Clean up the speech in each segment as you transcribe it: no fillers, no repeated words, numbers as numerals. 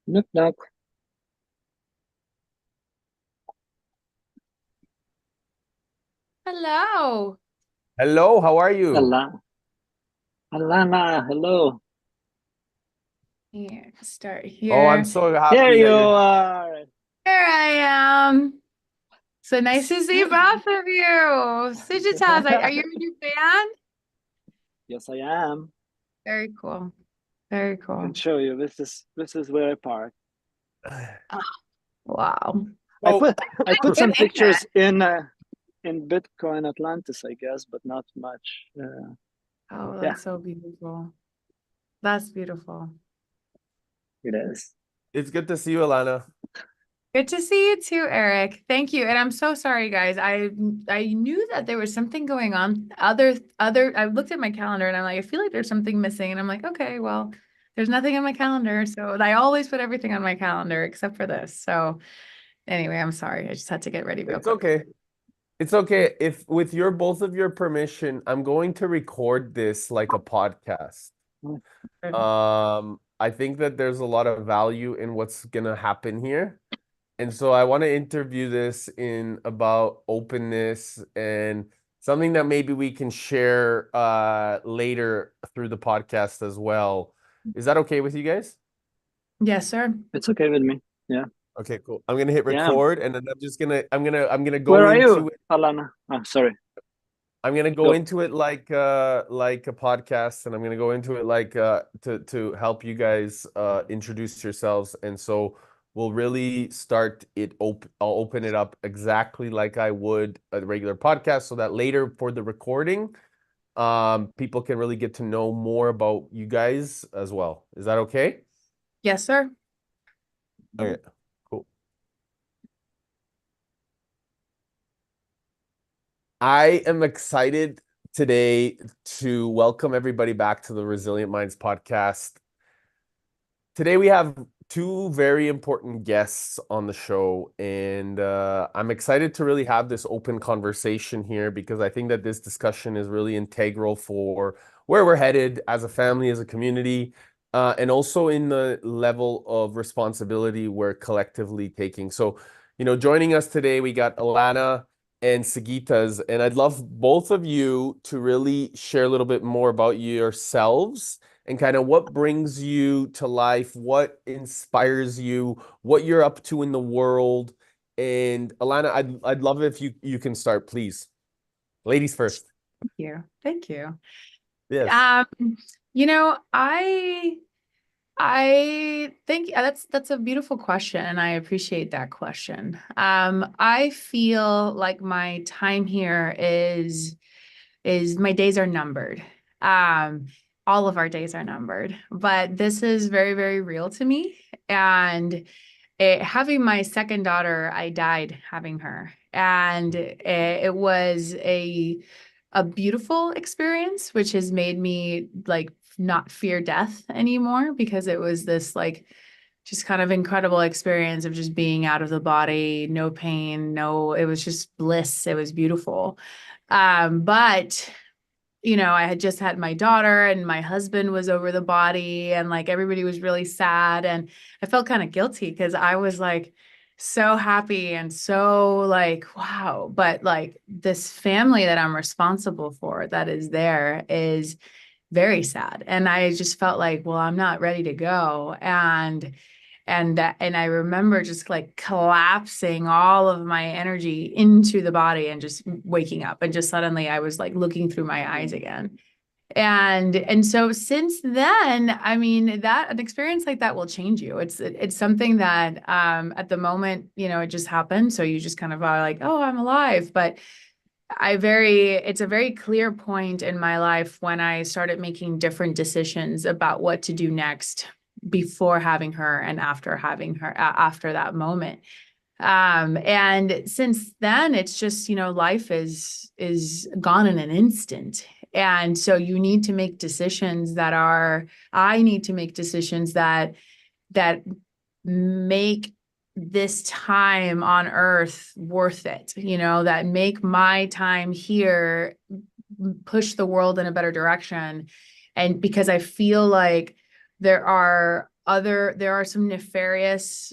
Knock knock. Hello. Hello, how are you? Ala Alana, hello. Here, start Oh, I'm here. so Here happy that you you're. are. Here I am. So nice to see both of you. Sujitaz, are you a new fan? Yes, I am. Very cool. Very I can cool. show you. This is where I park. Oh, wow. I So, put I put Good some internet. pictures in Bitcoin Atlantis, I guess, but not much. Oh, Yeah, that's so beautiful. That's beautiful. it is. it's good to see you, Alana. Good to see you too, Eric. Thank you. And I'm so sorry, guys. I knew that there was something going on. I looked at my calendar and I'm like, I feel like there's something missing. And I'm like, okay, well, there's nothing on my calendar. So I always put everything on my calendar except for this. So anyway, I'm sorry. I just had to get ready real It's quick. okay. It's okay. If with your both of your permission, I'm going to record this like a podcast. I think that there's a lot of value in what's gonna happen here. And so I want to interview this in about openness and something that maybe we can share later through the podcast as well. Is that okay with you guys? Yes, sir. It's okay with me. Yeah, Okay, cool. I'm gonna hit yeah. record and then I'm gonna go Where are you, into it. Alana? Oh, sorry. I'm gonna go Go. into it like a podcast, and I'm gonna go into it like to help you guys introduce yourselves. And so we'll really start it I'll open it up exactly like I would a regular podcast, so that later for the recording, people can really get to know more about you guys as well. Is that okay? Yes, sir. Okay, cool. I am excited today to welcome everybody back to the Resilient Minds podcast. Today we have two very important guests on the show, and I'm excited to really have this open conversation here because I think that this discussion is really integral for where we're headed as a family, as a community, and also in the level of responsibility we're collectively taking. So, joining us today, we got Alana and Sagitas, and I'd love both of you to really share a little bit more about yourselves and kind of what brings you to life, what inspires you, what you're up to in the world. And Alana, I'd love it if you can start, please. Ladies first. Thank you. Thank you. Yes. Um, you know, I think that's a beautiful question, and I appreciate that question. I feel like my time here is my days are numbered. Um, all of our days are numbered, but this is very, very real to me. And having my second daughter, I died having her, and it was a beautiful experience, which has made me like not fear death anymore because it was this like just kind of incredible experience of just being out of the body, no pain, it was just bliss. It was beautiful. But I had just had my daughter and my husband was over the body and like everybody was really sad. And I felt kind of guilty because I was like so happy and so like, wow. But like this family that I'm responsible for that is there is very sad. And I just felt like, well, I'm not ready to go. And I remember just like collapsing all of my energy into the body and just waking up and just suddenly I was like looking through my eyes again. And so since then, I mean, that an experience like that will change you. It's something that at the moment, it just happened. So you just kind of are like, oh, I'm alive. But it's a very clear point in my life when I started making different decisions about what to do next before having her and after having her after that moment. And since then, it's just, life is gone in an instant. And so you need to make decisions I need to make decisions that make this time on earth worth it, that make my time here push the world in a better direction And because I feel like there are some nefarious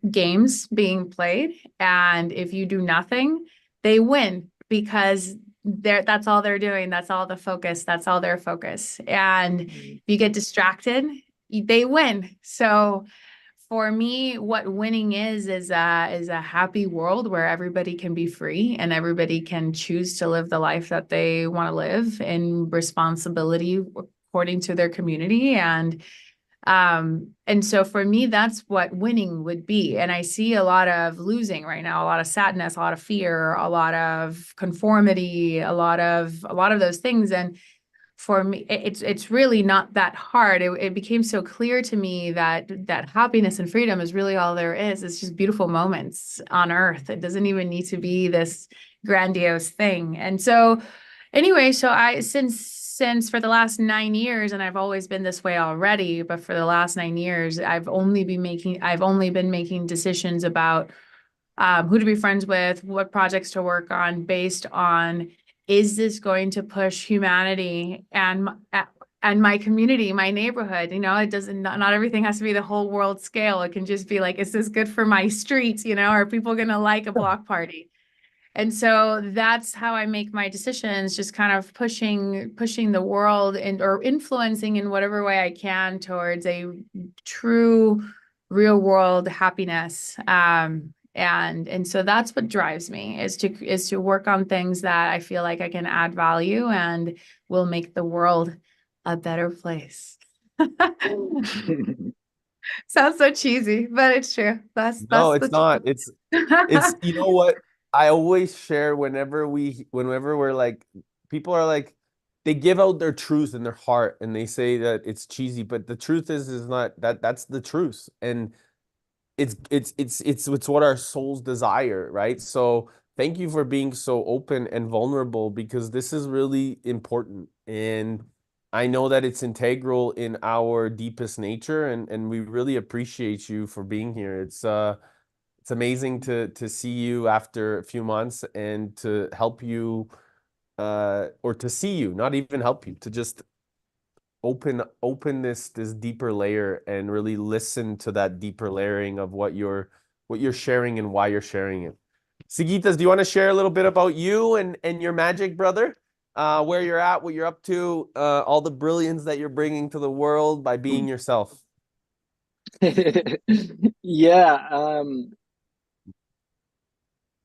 games being played, and if you do nothing, they win because that's all they're doing. That's all the focus. That's all their focus. And if you get distracted, they win. So for me, what winning is a happy world where everybody can be free and everybody can choose to live the life that they want to live in responsibility according to their community. And so for me, that's what winning would be. And I see a lot of losing right now, a lot of sadness, a lot of fear, a lot of conformity, a lot of those things. And for me, it's really not that hard. It became so clear to me that happiness and freedom is really all there is. It's just beautiful moments on earth. It doesn't even need to be this grandiose thing. And so anyway, so since for the last 9 years, and I've always been this way already, but for the last 9 years, I've only been making decisions about who to be friends with, what projects to work on based on, is this going to push humanity and my community, my neighborhood? It doesn't, not everything has to be the whole world scale. It can just be like, is this good for my streets? Are people going to like a block party? And so that's how I make my decisions, just kind of pushing the world or influencing in whatever way I can towards a true real world happiness. And so that's what drives me, is to work on things that I feel like I can add value and will make the world a better place. Sounds so cheesy, but it's true. No, it's not. It's you know what? I always share whenever we're like, people are like, they give out their truth in their heart and they say that it's cheesy, but the truth is not that's the truth. And it's what our souls desire, right? So thank you for being so open and vulnerable, because this is really important. And I know that it's integral in our deepest nature, and we really appreciate you for being here. It's amazing to see you after a few months and to help you, or to see you, not even help you, to just open this deeper layer and really listen to that deeper layering of what you're sharing and why you're sharing it. Sigitas, do you want to share a little bit about you and your magic, brother? Where you're at, what you're up to, all the brilliance that you're bringing to the world by being yourself. Yeah,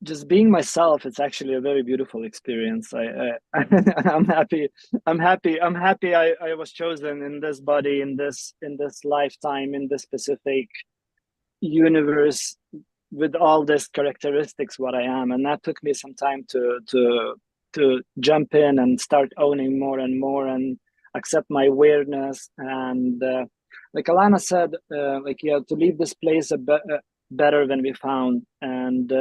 just being myself, it's actually a very beautiful experience. I'm happy. I was chosen in this body, in this lifetime, in this specific universe, with all these characteristics what I am. And that took me some time to jump in and start owning more and more and accept my weirdness. And like Alana said, to leave this place better than we found. And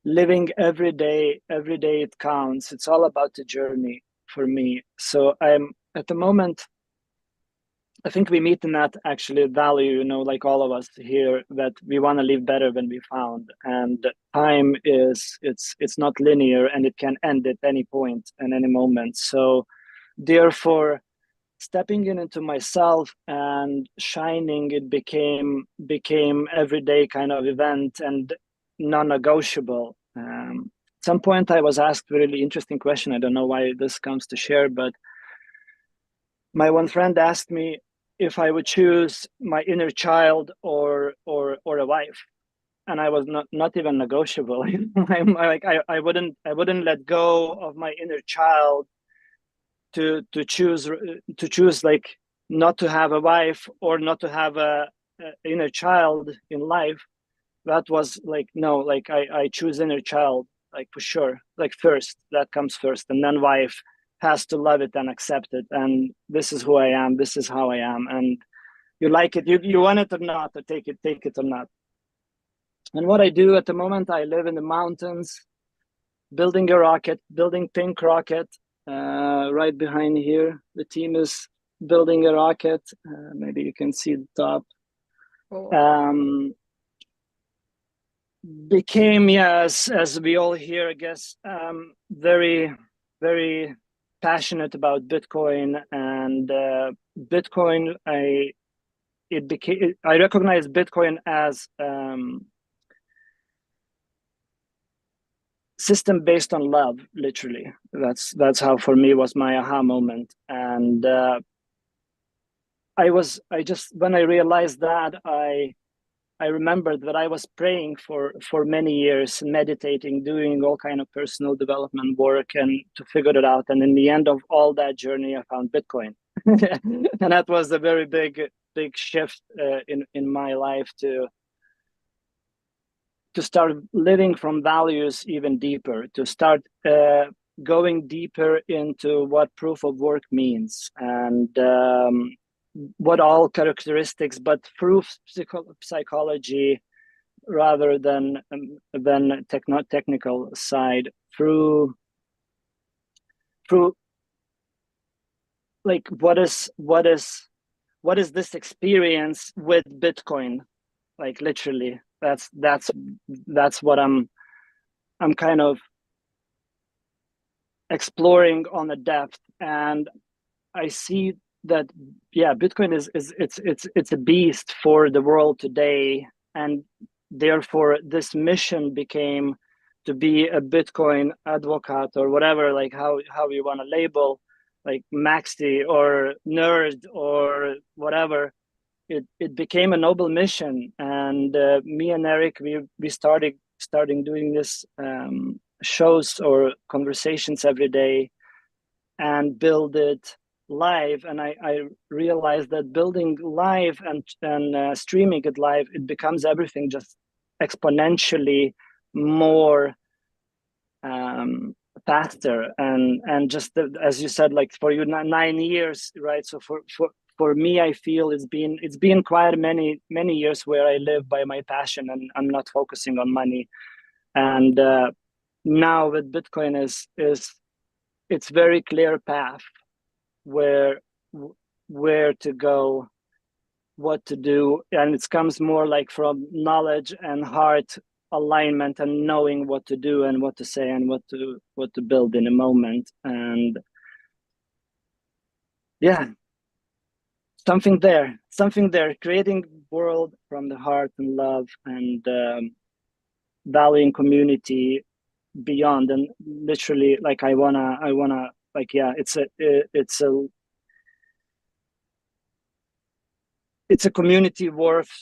living every day it counts. It's all about the journey for me. So I'm at the moment, I think we meet in that actually value, like all of us here, that we want to live better than we found. And time it's not linear, and it can end at any point and any moment. So therefore, stepping into myself and shining, it became everyday kind of event and non-negotiable. At some point I was asked a really interesting question. I don't know why this comes to share, but my one friend asked me if I would choose my inner child or a wife, and I was not even negotiable. I wouldn't let go of my inner child to choose like not to have a wife or not to have a inner child in life. That was like, no, like I choose inner child, like for sure, like first, that comes first, and then wife has to love it and accept it. And this is who I am, this is how I am, and you like it, you want it or not, or take it or not. And what I do at the moment, I live in the mountains, building pink rocket. Right behind here, the team is building a rocket. Maybe you can see the top. Cool. Became, yes, as we all hear, I guess, very, very passionate about Bitcoin, and Bitcoin, I recognize Bitcoin as system based on love. Literally, that's how for me was my aha moment. And when I realized that, I remembered that I was praying for many years, meditating, doing all kind of personal development work, and to figure it out. And in the end of all that journey, I found Bitcoin, and that was a very big shift in my life to start living from values even deeper, to start going deeper into what proof of work means, and what all characteristics, but through psychology rather than technical side, through like what is this experience with Bitcoin, like literally. That's what I'm kind of exploring on a depth, and I see that Bitcoin it's a beast for the world today, and therefore this mission became to be a Bitcoin advocate, or whatever, like how you want to label, like maxi or nerd or whatever. It became a noble mission, and me and Eric, we starting doing this shows or conversations every day, and build it live. And I realized that building live and streaming it live, it becomes everything just exponentially more faster, and just as you said, like for you 9 years, right? So for me, I feel it's been quite many years where I live by my passion, and I'm not focusing on money. And now with Bitcoin is it's very clear path where to go, what to do, and it comes more like from knowledge and heart alignment, and knowing what to do and what to say and what to build in a moment. And yeah, something there, creating world from the heart and love, and valuing community beyond. And literally, like I wanna like, yeah, it's a community worth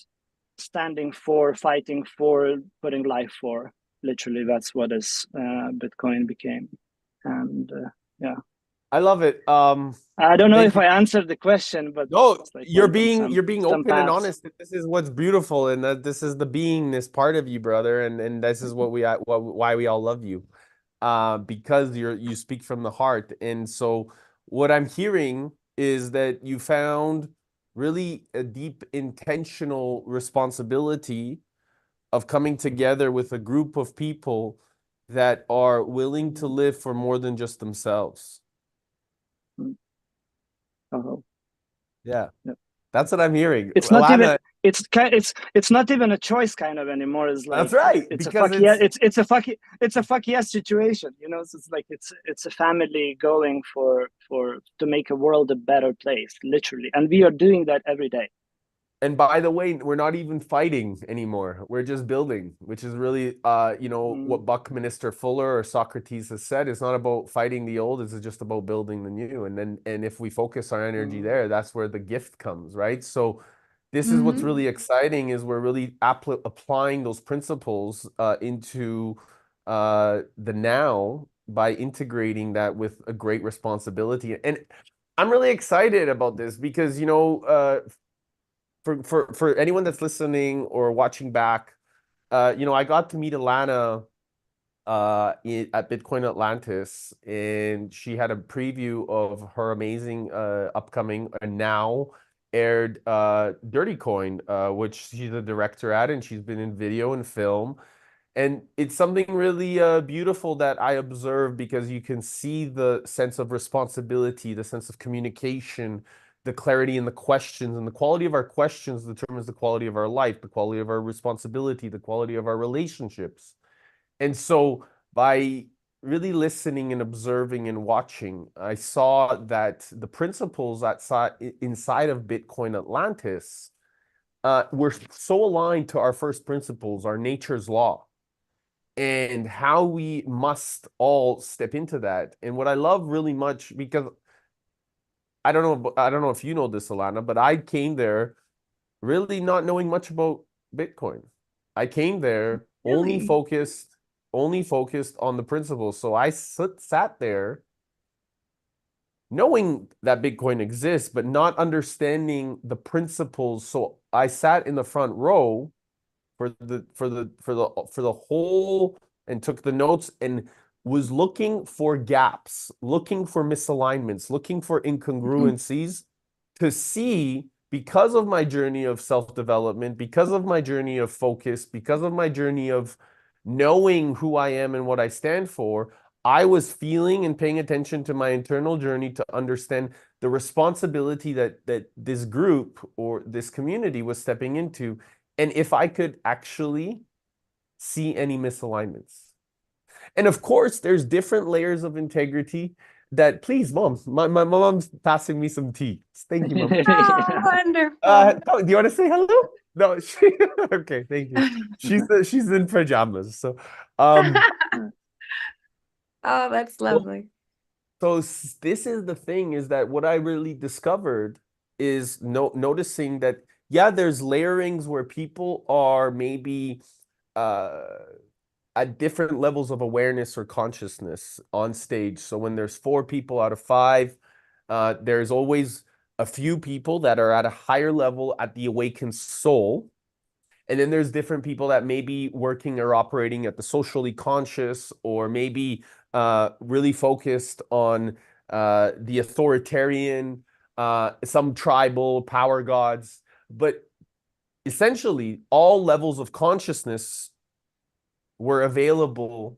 standing for, fighting for, putting life for. Literally, that's what is Bitcoin became. And yeah, I love it. I don't know Thank if you. I answered the question, but No, it's like you're some being open and paths. honest. This is what's beautiful, and that this is the beingness part of you, brother, and this is why we all love you, because you speak from the heart. And so what I'm hearing is that you found really a deep intentional responsibility of coming together with a group of people that are willing to live for more than just themselves. Oh, Yeah. yeah. That's what I'm hearing. It's not even Alana, it's not even a choice kind of anymore. It's like, that's right, it's because a fuck yeah, it's a fuck yes situation, you know. So it's like it's a family going for to make a world a better place, literally, and we are doing that every day. and by the way, we're not even fighting anymore. We're just building, which is really what Buckminster Fuller or Socrates has said. It's not about fighting the old, it's just about building the new. And if we focus our energy there, that's where the gift comes, right? So this is what's really exciting, is we're really applying those principles into the now by integrating that with a great responsibility. And I'm really excited about this because, for anyone that's listening or watching back, I got to meet Alana at Bitcoin Atlantis, and she had a preview of her amazing upcoming and now aired DirtyCoin, which she's a director at, and she's been in video and film. And it's something really beautiful that I observe, because you can see the sense of responsibility, the sense of communication, the clarity in the questions, and the quality of our questions determines the quality of our life, the quality of our responsibility, the quality of our relationships. And so by really listening and observing and watching, I saw that the principles that inside of Bitcoin Atlantis were so aligned to our first principles, our nature's law, and how we must all step into that. And what I love really much, because I don't know if you know this, Alana, but I came there really not knowing much about Bitcoin. I came there only Really? focused on the principles. So I sat there knowing that Bitcoin exists, but not understanding the principles. So I sat in the front row for the whole, and took the notes and was looking for gaps, looking for misalignments, looking for incongruencies to see, because of my journey of self-development, because of my journey of focus, because of my journey of knowing who I am and what I stand for, I was feeling and paying attention to my internal journey to understand the responsibility that this group or this community was stepping into, and if I could actually see any misalignments. And of course, there's different layers of integrity that, please, mom, my mom's passing me some tea. Thank you, mom. Oh, wonderful. Do you want to say hello? No, okay, thank you. She's in pajamas. So, Oh, that's lovely. so this is the thing, is that what I really discovered is noticing that, yeah, there's layerings where people are maybe at different levels of awareness or consciousness on stage. So when there's 4 people out of 5, there's always a few people that are at a higher level at the awakened soul. And then there's different people that may be working or operating at the socially conscious, or maybe really focused on the authoritarian, some tribal power gods. But essentially, all levels of consciousness were available.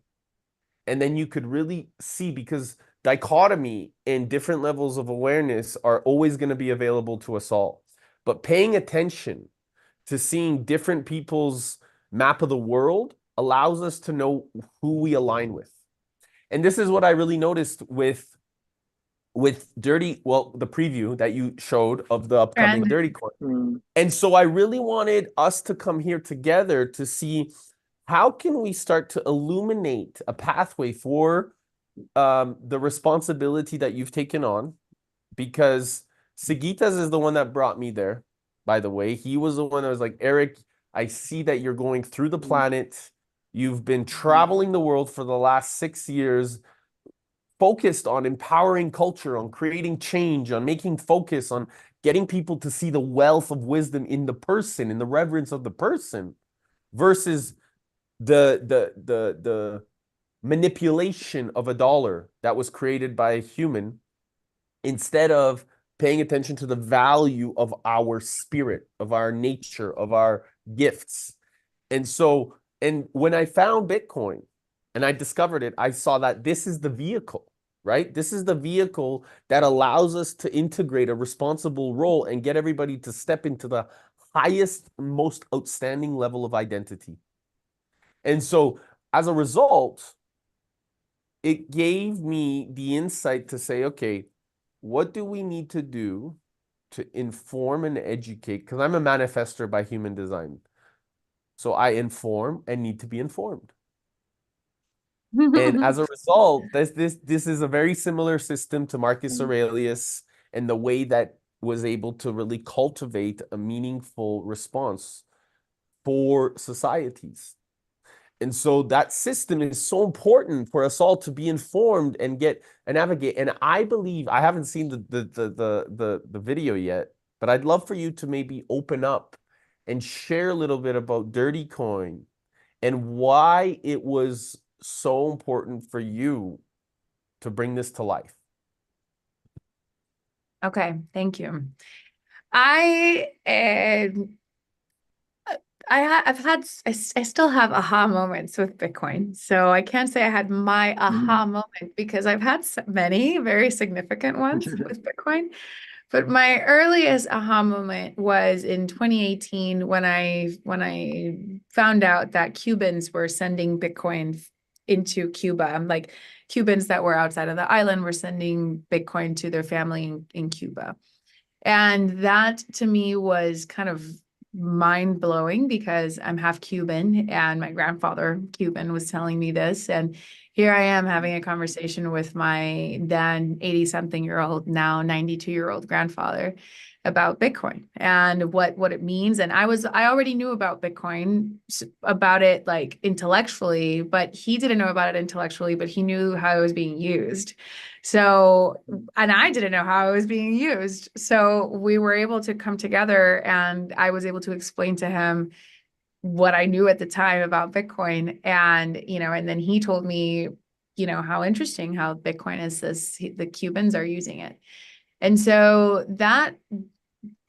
And then you could really see, because dichotomy and different levels of awareness are always going to be available to us all. But paying attention to seeing different people's map of the world allows us to know who we align with. And this is what I really noticed with the preview that you showed of the upcoming DirtyCoin. And so I really wanted us to come here together to see, how can we start to illuminate a pathway for the responsibility that you've taken on? Because Sigitas is the one that brought me there, by the way. He was the one that was like, Eric, I see that you're going through the planet. You've been traveling the world for the last 6 years, focused on empowering culture, on creating change, on making focus, on getting people to see the wealth of wisdom in the person, in the reverence of the person, versus the manipulation of a dollar that was created by a human, instead of paying attention to the value of our spirit, of our nature, of our gifts. And so, and when I found Bitcoin and I discovered it, I saw that this is the vehicle, right? This is the vehicle that allows us to integrate a responsible role and get everybody to step into the highest, most outstanding level of identity. And so as a result, it gave me the insight to say, okay, what do we need to do to inform and educate? Because I'm a manifester by human design. So I inform and need to be informed. And as a result, this is a very similar system to Marcus Aurelius, and the way that was able to really cultivate a meaningful response for societies. And so that system is so important for us all to be informed and get and navigate. And I believe, I haven't seen the video yet, but I'd love for you to maybe open up and share a little bit about DirtyCoin and why it was so important for you to bring this to life. Okay, thank you. I still have aha moments with Bitcoin. So I can't say I had my aha moment, because I've had many very significant ones with Bitcoin. But my earliest aha moment was in 2018 when I found out that Cubans were sending Bitcoin into Cuba. I'm like, Cubans that were outside of the island were sending Bitcoin to their family in Cuba. And that to me was kind of mind blowing because I'm half Cuban and my grandfather Cuban was telling me this. And here I am having a conversation with my then 80-something-year-old, now 92-year-old grandfather about Bitcoin and what it means. And I already knew about Bitcoin, about it like intellectually, but he didn't know about it intellectually, but he knew how it was being used. So, and I didn't know how it was being used. So we were able to come together and I was able to explain to him what I knew at the time about Bitcoin. And, and then he told me, how interesting how Bitcoin is this, the Cubans are using it. And so that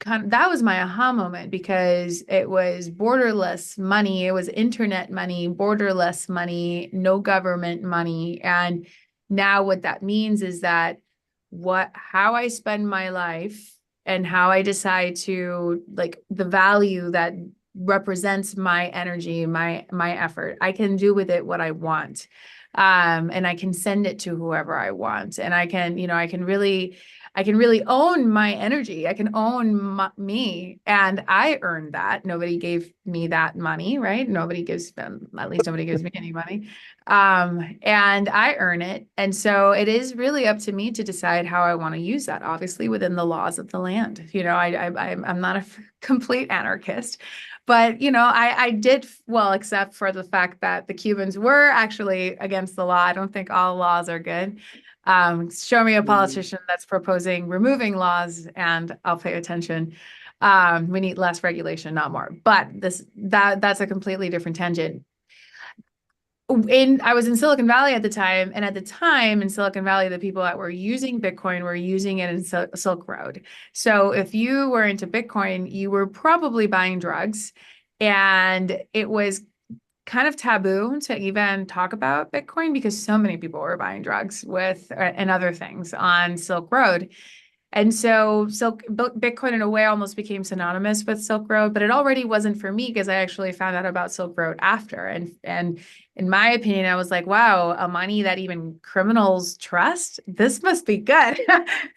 was my aha moment because it was borderless money. It was internet money, borderless money, no government money. And now what that means is that how I spend my life and how I decide to like the value that represents my energy, my effort, I can do with it what I want. And I can send it to whoever I want. And I can really own my energy. I can own me, and I earned that. Nobody gave me that money, right? At least nobody gives me any money. And I earn it. And so it is really up to me to decide how I want to use that, obviously within the laws of the land. I'm not a complete anarchist, but, I did well, except for the fact that the Cubans were actually against the law. I don't think all laws are good. Show me a politician that's proposing removing laws and I'll pay attention. We need less regulation, not more. But that's a completely different tangent. I was in Silicon Valley at the time, and at the time in Silicon Valley, the people that were using Bitcoin were using it in Silk Road. So if you were into Bitcoin, you were probably buying drugs, and it was kind of taboo to even talk about Bitcoin because so many people were buying drugs and other things on Silk Road. And so Bitcoin in a way almost became synonymous with Silk Road, but it already wasn't for me because I actually found out about Silk Road after. And in my opinion, I was like, wow, a money that even criminals trust, this must be good.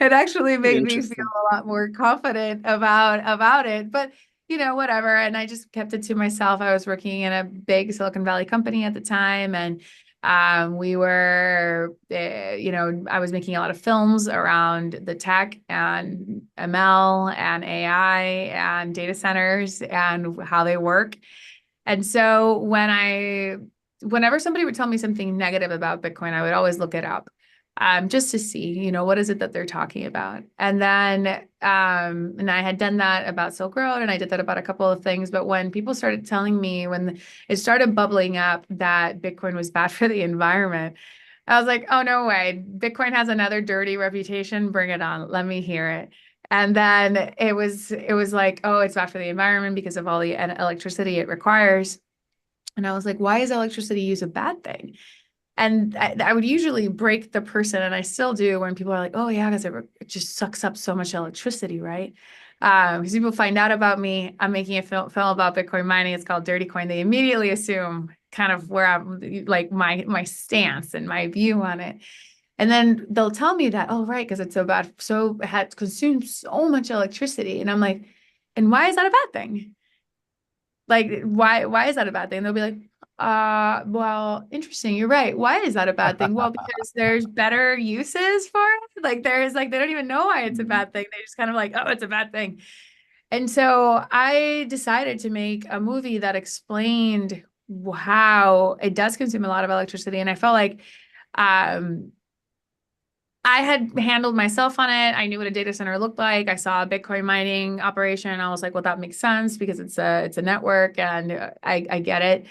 It actually made me feel a lot more confident about it. But whatever. And I just kept it to myself. I was working in a big Silicon Valley company at the time. And we were, I was making a lot of films around the tech and ML and AI and data centers and how they work. And so whenever somebody would tell me something negative about Bitcoin, I would always look it up. Just to see, what is it that they're talking about? And then, and I had done that about Silk Road and I did that about a couple of things. But when people started telling me, when it started bubbling up that Bitcoin was bad for the environment, I was like, oh, no way. Bitcoin has another dirty reputation. Bring it on. Let me hear it. And then it was like, oh, it's bad for the environment because of all the electricity it requires. And I was like, why is electricity use a bad thing? And I would usually break the person, and I still do when people are like, oh, yeah, because it just sucks up so much electricity, right? Because people find out about me, I'm making a film about Bitcoin mining. It's called DirtyCoin. They immediately assume kind of where I'm, like my stance and my view on it. And then they'll tell me that, oh, right, because it's so bad, it had consumed so much electricity. And I'm like, and why is that a bad thing? Like, why is that a bad thing? And they'll be like, well, interesting. You're right. Why is that a bad thing? Well, because there's better uses for it. Like they don't even know why it's a bad thing. They just kind of like, oh, it's a bad thing. And so I decided to make a movie that explained how it does consume a lot of electricity. And I felt like, I had handled myself on it. I knew what a data center looked like. I saw a Bitcoin mining operation. I was like, well, that makes sense because it's a network and I get it.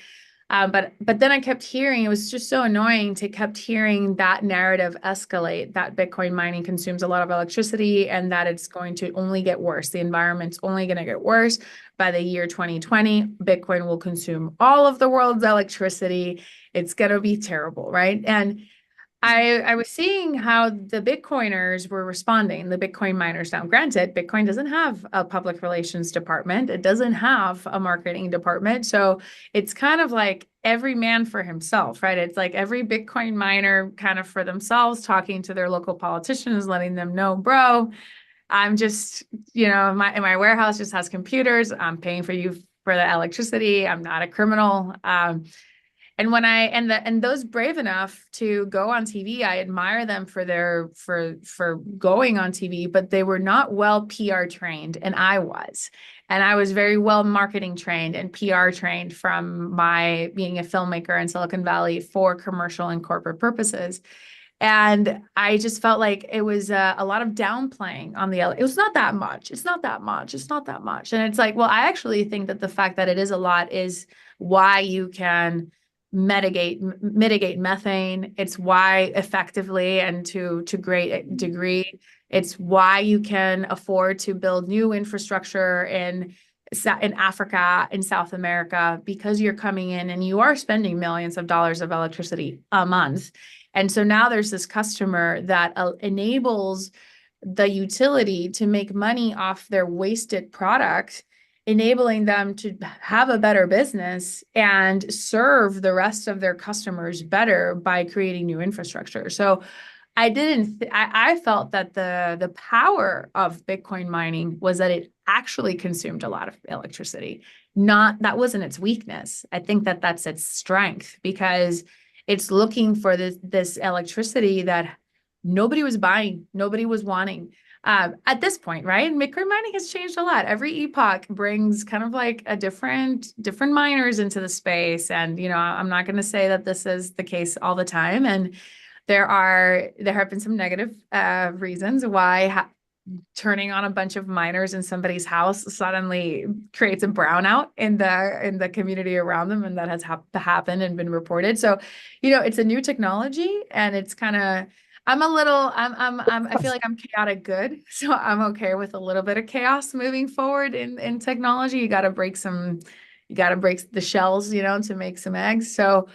But then I kept hearing, it was just so annoying to kept hearing that narrative escalate, that Bitcoin mining consumes a lot of electricity and that it's going to only get worse. The environment's only going to get worse. By the year 2020, Bitcoin will consume all of the world's electricity. It's going to be terrible, right? And I was seeing how the Bitcoiners were responding, the Bitcoin miners. Now, granted, Bitcoin doesn't have a public relations department. It doesn't have a marketing department. So it's kind of like every man for himself, right? It's like every Bitcoin miner kind of for themselves, talking to their local politicians, letting them know, bro, I'm just, my warehouse just has computers. I'm paying for you for the electricity. I'm not a criminal. And when and those brave enough to go on TV, I admire them for for going on TV, but they were not well PR trained, and I was. And I was very well marketing trained and PR trained from my being a filmmaker in Silicon Valley for commercial and corporate purposes. And I just felt like it was a lot of downplaying on it was not that much. It's not that much. It's not that much. And it's like, well, I actually think that the fact that it is a lot is why you can mitigate methane. It's why effectively and to great degree, it's why you can afford to build new infrastructure in Africa, in South America, because you're coming in and you are spending millions of dollars of electricity a month. And so now there's this customer that enables the utility to make money off their wasted product, enabling them to have a better business and serve the rest of their customers better by creating new infrastructure. So I felt that the power of Bitcoin mining was that it actually consumed a lot of electricity. That wasn't its weakness. I think that that's its strength, because it's looking for this electricity that nobody was buying, nobody was wanting. At this point, right? Bitcoin mining has changed a lot. Every epoch brings kind of like a different miners into the space. And, I'm not going to say that this is the case all the time. And there have been some negative reasons why turning on a bunch of miners in somebody's house suddenly creates a brownout in the community around them, and that has happened and been reported. So, it's a new technology, and it's kind of I feel like I'm chaotic good, so I'm okay with a little bit of chaos moving forward in technology. You got to break the shells, to make some eggs. So.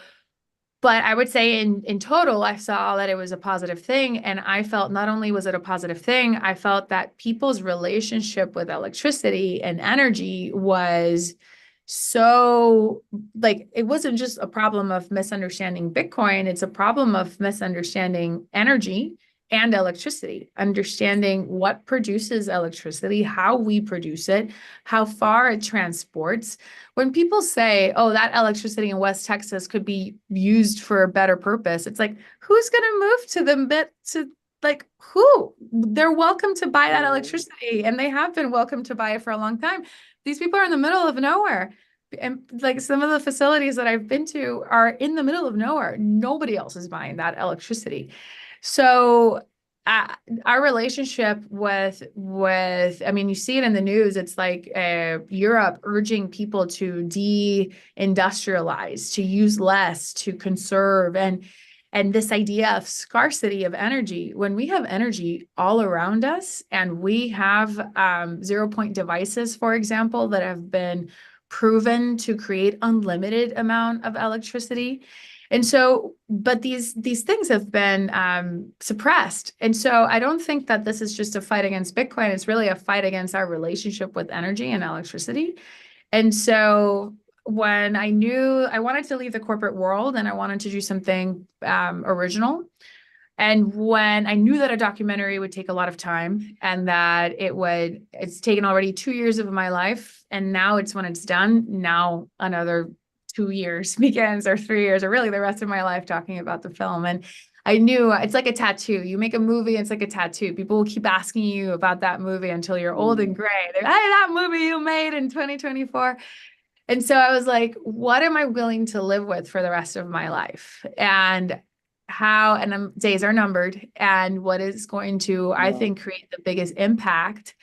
But I would say in total, I saw that it was a positive thing. And I felt not only was it a positive thing, I felt that people's relationship with electricity and energy was so, like, it wasn't just a problem of misunderstanding Bitcoin, it's a problem of misunderstanding energy and electricity, understanding what produces electricity, how we produce it, how far it transports. When people say, oh, that electricity in West Texas could be used for a better purpose, it's like, who's going to move to who? They're welcome to buy that electricity, and they have been welcome to buy it for a long time. These people are in the middle of nowhere. And like some of the facilities that I've been to are in the middle of nowhere. Nobody else is buying that electricity. So our relationship with, I mean, you see it in the news. It's like Europe urging people to de-industrialize, to use less, to conserve, and this idea of scarcity of energy. When we have energy all around us, and we have 0-point devices, for example, that have been proven to create unlimited amount of electricity. And so, but these things have been suppressed. And so I don't think that this is just a fight against Bitcoin. It's really a fight against our relationship with energy and electricity. And so when I knew I wanted to leave the corporate world and I wanted to do something original, and when I knew that a documentary would take a lot of time, and that it's taken already 2 years of my life, and now when it's done, now another 2 years begins, or 3 years, or really the rest of my life talking about the film. And I knew it's like a tattoo. You make a movie, it's like a tattoo. People will keep asking you about that movie until you're old and gray. They're like, hey, that movie you made in 2024. And so I was like, what am I willing to live with for the rest of my life? And days are numbered, and what is going to, I think, create the biggest impact.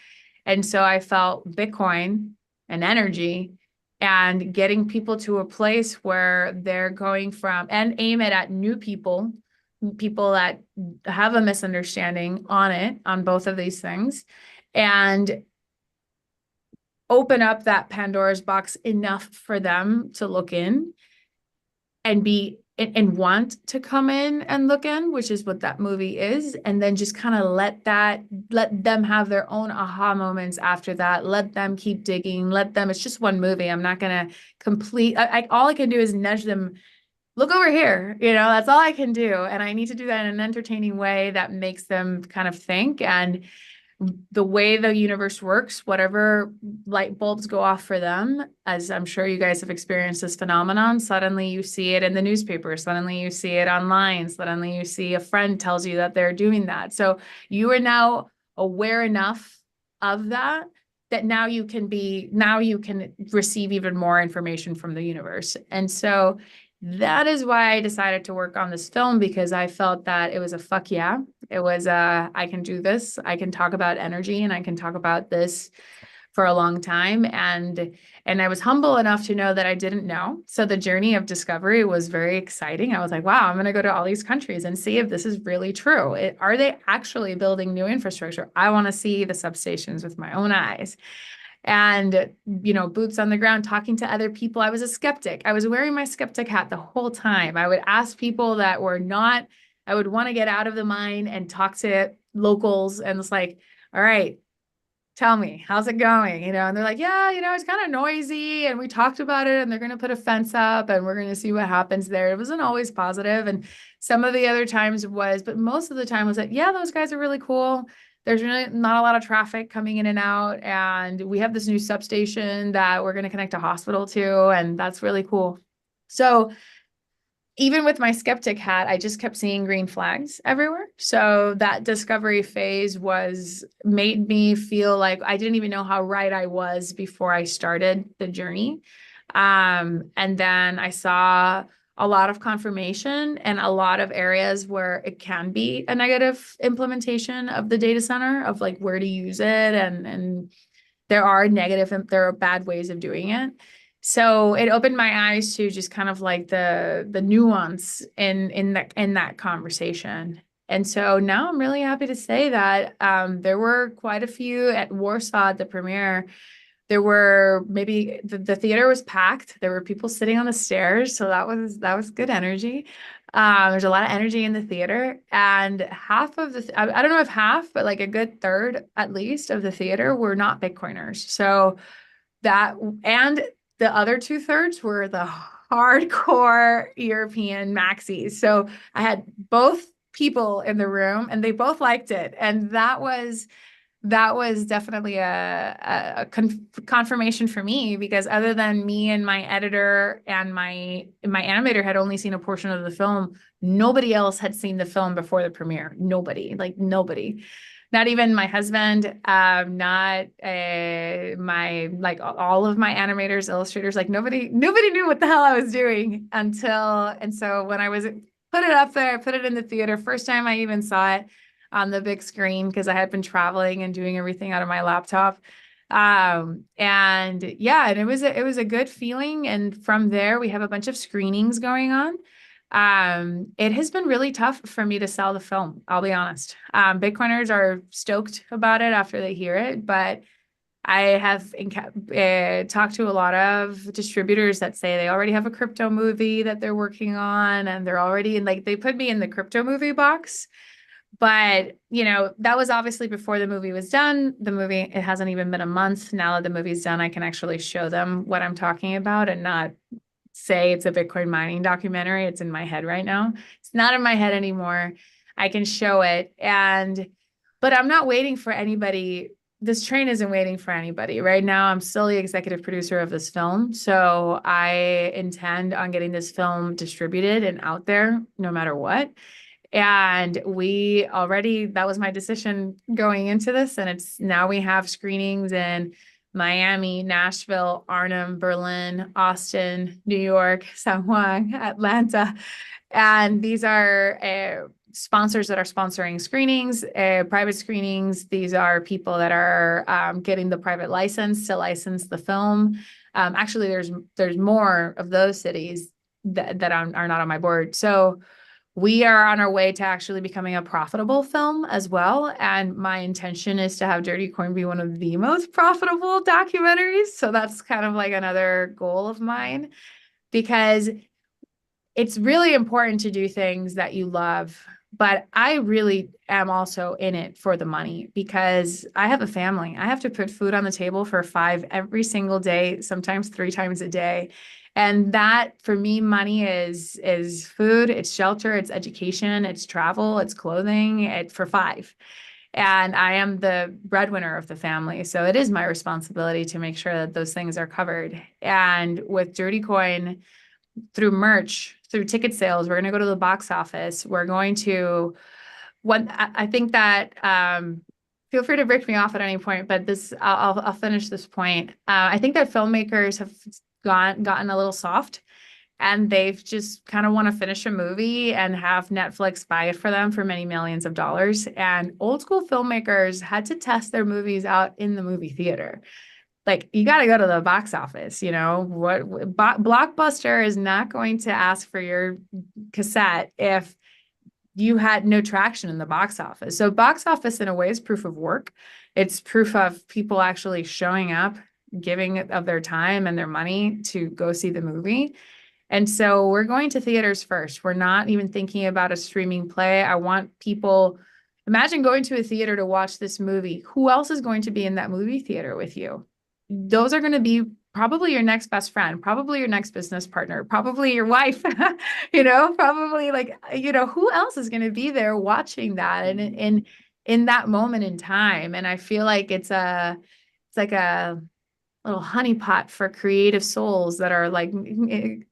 And so I felt Bitcoin and energy and getting people to a place where they're going from, and aim it at new people that have a misunderstanding on both of these things, and open up that Pandora's box enough for them to look in and be and want to come in and look in, which is what that movie is, and then just kind of let them have their own aha moments after that. Let them keep digging. Let them. It's just one movie. I'm not gonna complete. All I can do is nudge them. Look over here. That's all I can do, and I need to do that in an entertaining way that makes them kind of think. And the way the universe works, whatever light bulbs go off for them, as I'm sure you guys have experienced this phenomenon, suddenly you see it in the newspaper, suddenly you see it online, suddenly you see a friend tells you that they're doing that. So you are now aware enough of that now you can receive even more information from the universe. And so that is why I decided to work on this film, because I felt that it was a fuck yeah. It was I can do this. I can talk about energy, and I can talk about this for a long time. And I was humble enough to know that I didn't know. So the journey of discovery was very exciting. I was like, wow, I'm going to go to all these countries and see if this is really true. Are they actually building new infrastructure? I want to see the substations with my own eyes. And, boots on the ground, talking to other people. I was a skeptic. I was wearing my skeptic hat the whole time. I would ask people that were not, I would want to get out of the mine and talk to locals. And it's like, all right, tell me, how's it going? And they're like, yeah, it's kind of noisy. And we talked about it, and they're going to put a fence up, and we're going to see what happens there. It wasn't always positive. And some of the other times but most of the time was that, yeah, those guys are really cool. There's really not a lot of traffic coming in and out. And we have this new substation that we're going to connect a hospital to. And that's really cool. So even with my skeptic hat, I just kept seeing green flags everywhere. So that discovery phase made me feel like I didn't even know how right I was before I started the journey. And then I saw a lot of confirmation and a lot of areas where it can be a negative implementation of the data center, of like where to use it. And there are bad ways of doing it. So it opened my eyes to just kind of like the nuance in that conversation. And so now I'm really happy to say that there were quite a few at Warsaw at the premiere. There were maybe the theater was packed. There were people sitting on the stairs, so that was good energy. There's a lot of energy in the theater, and half of I don't know if half, but like a good third at least of the theater were not Bitcoiners. So and the other 2/3 were the hardcore European maxis. So I had both people in the room, and they both liked it, and that was definitely a confirmation for me, because other than me and my editor and my animator had only seen a portion of the film, nobody else had seen the film before the premiere. Nobody, not even my husband, not all of my animators, illustrators, nobody knew what the hell I was doing and so when I put it up there, I put it in the theater. First time I even saw it on the big screen, because I had been traveling and doing everything out of my laptop. And it was a good feeling. And from there, we have a bunch of screenings going on. It has been really tough for me to sell the film, I'll be honest. Bitcoiners are stoked about it after they hear it, but I have talked to a lot of distributors that say they already have a crypto movie that they're working on, and they're already they put me in the crypto movie box. But, that was obviously before the movie was done. It hasn't even been a month. Now that the movie's done, I can actually show them what I'm talking about and not say it's a Bitcoin mining documentary. It's in my head right now. It's not in my head anymore. I can show it. But I'm not waiting for anybody. This train isn't waiting for anybody. Right now, I'm still the executive producer of this film. So I intend on getting this film distributed and out there no matter what. And that was my decision going into this. And now we have screenings in Miami, Nashville, Arnhem, Berlin, Austin, New York, San Juan, Atlanta. And these are sponsors that are sponsoring screenings, private screenings. These are people that are getting the private license to license the film. Actually, there's more of those cities that are not on my board. So we are on our way to actually becoming a profitable film as well. And my intention is to have DirtyCoin be one of the most profitable documentaries. So that's kind of like another goal of mine, because it's really important to do things that you love, but I really am also in it for the money because I have a family. I have to put food on the table for 5 every single day, sometimes 3 times a day. And that for me, money is food, it's shelter, it's education, it's travel, it's clothing, for 5. And I am the breadwinner of the family. So it is my responsibility to make sure that those things are covered. And with DirtyCoin, through merch, through ticket sales, we're going to go to the box office. We're going to, what I think that, feel free to break me off at any point, but this, I'll finish this point. I think that filmmakers have gotten a little soft, and they've just kind of want to finish a movie and have Netflix buy it for them for many millions of dollars. And old school filmmakers had to test their movies out in the movie theater. Like, you got to go to the box office, you know, Blockbuster is not going to ask for your cassette if you had no traction in the box office. So box office in a way is proof of work. It's proof of people actually showing up, giving of their time and their money to go see the movie. And so we're going to theaters first. We're not even thinking about a streaming play. I want people, imagine going to a theater to watch this movie. Who else is going to be in that movie theater with you? Those are going to be probably your next best friend, probably your next business partner, probably your wife, you know, probably like, you know, who else is going to be there watching that and in that moment in time. And I feel like it's like a little honeypot for creative souls that are like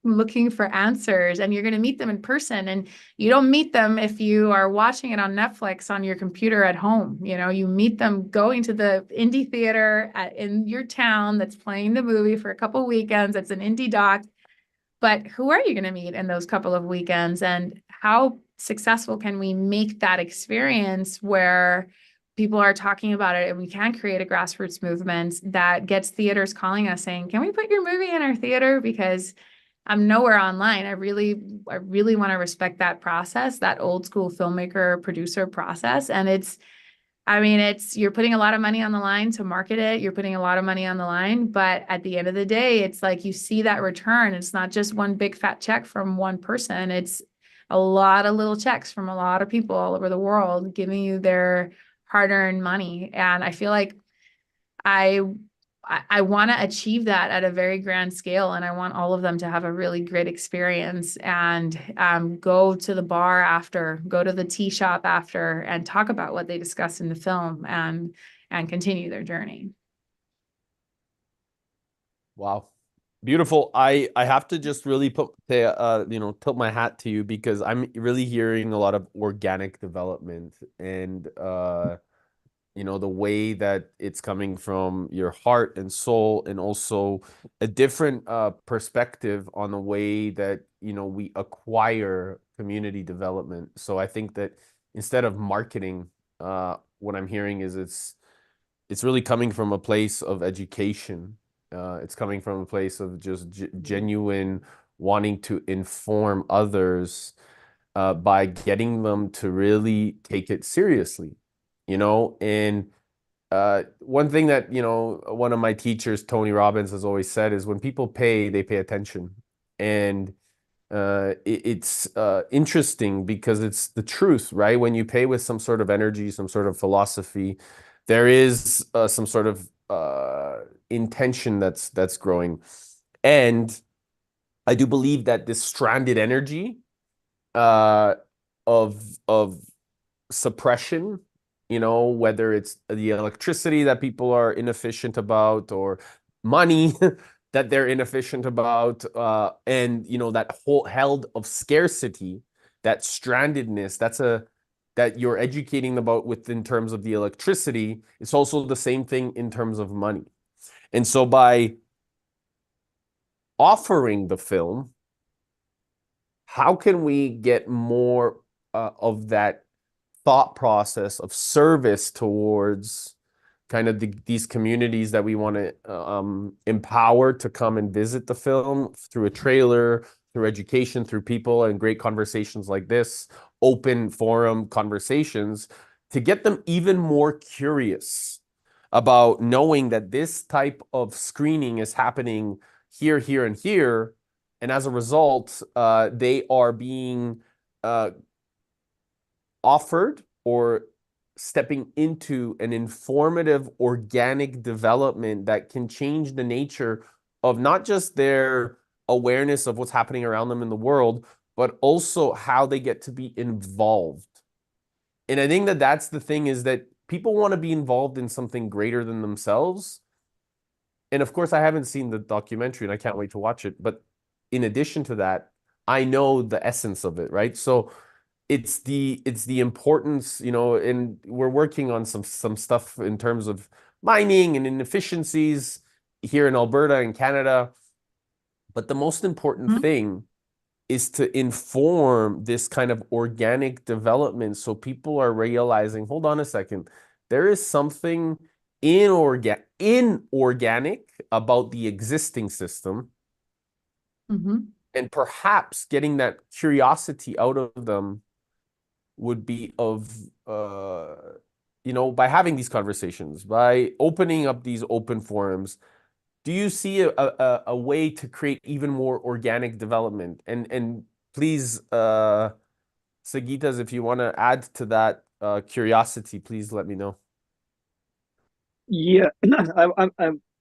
looking for answers, and you're going to meet them in person. And you don't meet them if you are watching it on Netflix on your computer at home. You know, you meet them going to the indie theater in your town that's playing the movie for a couple weekends. It's an indie doc. But who are you going to meet in those couple of weekends? And how successful can we make that experience where people are talking about it, and we can create a grassroots movement that gets theaters calling us saying, can we put your movie in our theater? Because I'm nowhere online. I really want to respect that process, that old school filmmaker producer process. And you're putting a lot of money on the line to market it. You're putting a lot of money on the line, but at the end of the day, it's like you see that return. It's not just one big fat check from one person. It's a lot of little checks from a lot of people all over the world giving you their hard-earned money. And I feel like I want to achieve that at a very grand scale, and I want all of them to have a really great experience and go to the bar after, go to the tea shop after, and talk about what they discussed in the film and continue their journey. Wow. Beautiful. I have to just really tilt my hat to you, because I'm really hearing a lot of organic development and the way that it's coming from your heart and soul, and also a different perspective on the way that we acquire community development. So I think that instead of marketing, what I'm hearing is it's really coming from a place of education. It's coming from a place of just genuine wanting to inform others by getting them to really take it seriously, And one thing that, one of my teachers, Tony Robbins, has always said is when people pay, they pay attention. And it's interesting because it's the truth, right? When you pay with some sort of energy, some sort of philosophy, there is some sort of intention that's growing. And I do believe that this stranded energy of suppression, whether it's the electricity that people are inefficient about, or money that they're inefficient about, and that whole held of scarcity, that strandedness, that you're educating about in terms of the electricity. It's also the same thing in terms of money. And so by offering the film, how can we get more of that thought process of service towards kind of these communities that we want to empower to come and visit the film through a trailer, through education, through people and great conversations like this, open forum conversations, to get them even more curious about knowing that this type of screening is happening here, here, and here, And as a result, they are being offered or stepping into an informative organic development that can change the nature of not just their awareness of what's happening around them in the world, but also how they get to be involved. And I think that that's the thing, is that people want to be involved in something greater than themselves. And of course, I haven't seen the documentary and I can't wait to watch it. But in addition to that, I know the essence of it, right? So it's the importance, and we're working on some stuff in terms of mining and inefficiencies here in Alberta and Canada. But the most important thing is to inform this kind of organic development, so people are realizing, hold on a second, there is something inorganic about the existing system. And perhaps getting that curiosity out of them would be of, by having these conversations, by opening up these open forums. Do you see a way to create even more organic development? And please, Sagitas, if you want to add to that curiosity, please let me know. Yeah, I